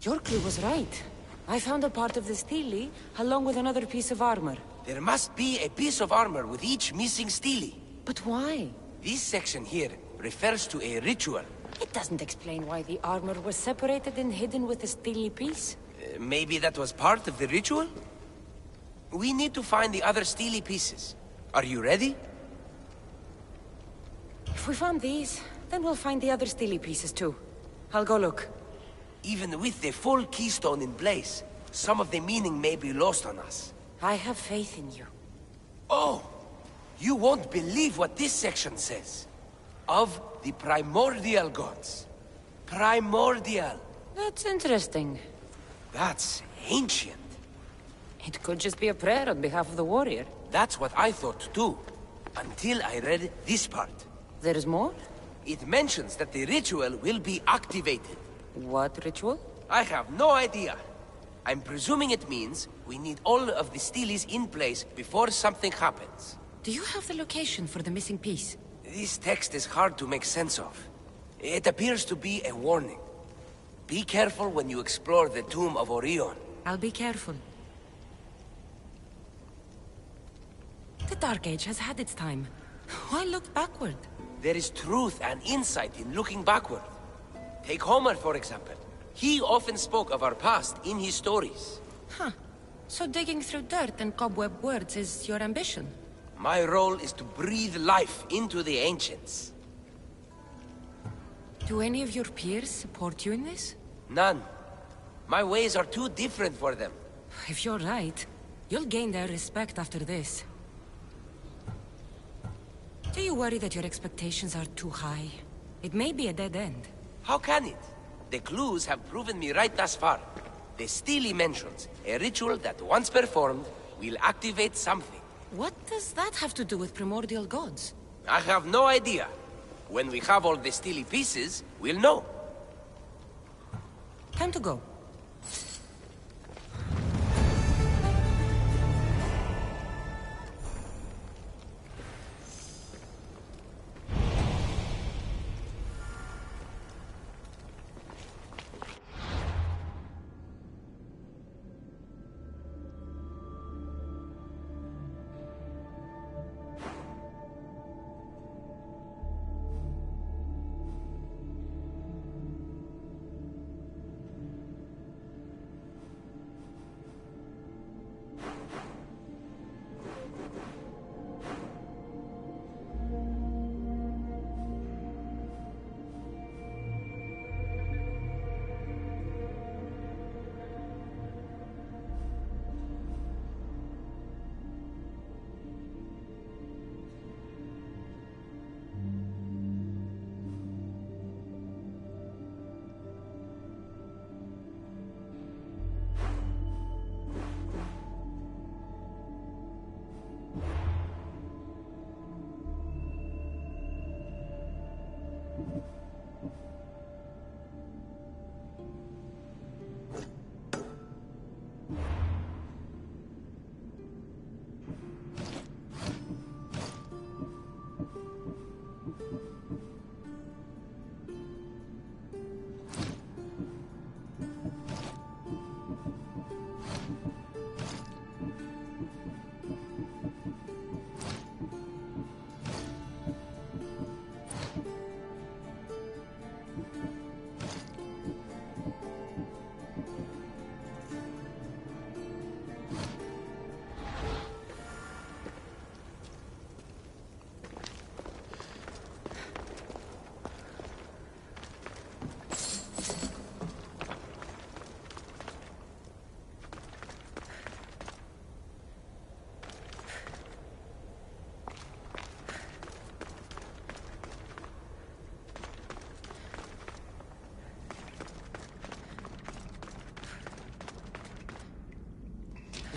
Speaker 15: Your clue was right. I found a part of the stele, along with another piece of armor.
Speaker 3: There must be a piece of armor with each missing stele.
Speaker 15: But why?
Speaker 3: This section here refers to a ritual.
Speaker 15: It doesn't explain why the armor was separated and hidden with the stele piece.
Speaker 3: Maybe that was part of the ritual? We need to find the other stele pieces. Are you ready?
Speaker 15: If we found these, then we'll find the other stele pieces too. I'll go look.
Speaker 3: Even with the full keystone in place, some of the meaning may be lost on us.
Speaker 15: I have faith in you.
Speaker 3: Oh! You won't believe what this section says. Of the primordial gods. Primordial.
Speaker 15: That's interesting.
Speaker 3: That's ancient.
Speaker 15: It could just be a prayer on behalf of the warrior.
Speaker 3: That's what I thought too. Until I read this part.
Speaker 15: There is more?
Speaker 3: It mentions that the ritual will be activated.
Speaker 15: What ritual?
Speaker 3: I have no idea. I'm presuming it means we need all of the steles in place before something happens.
Speaker 15: Do you have the location for the missing piece?
Speaker 3: This text is hard to make sense of. It appears to be a warning. Be careful when you explore the tomb of Orion.
Speaker 15: I'll be careful. The Dark Age has had its time. Why look backward?
Speaker 3: There is truth and insight in looking backward. Take Homer, for example. He often spoke of our past in his stories.
Speaker 15: Huh. So digging through dirt and cobweb words is your ambition?
Speaker 3: My role is to breathe life into the ancients.
Speaker 15: Do any of your peers support you in this?
Speaker 3: None. My ways are too different for them.
Speaker 15: If you're right, you'll gain their respect after this. Do you worry that your expectations are too high? It may be a dead end.
Speaker 3: How can it? The clues have proven me right thus far. The stele mentions a ritual that once performed will activate something.
Speaker 15: What does that have to do with primordial gods?
Speaker 3: I have no idea. When we have all the stele pieces, we'll know.
Speaker 15: Time to go.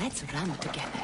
Speaker 15: Let's run together.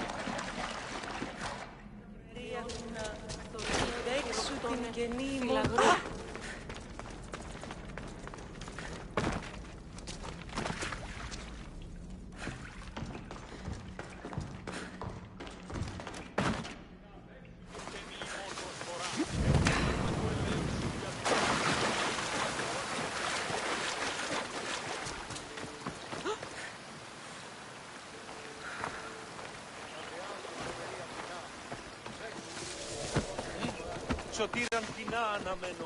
Speaker 9: Σωτήραν κοινά αναμένω.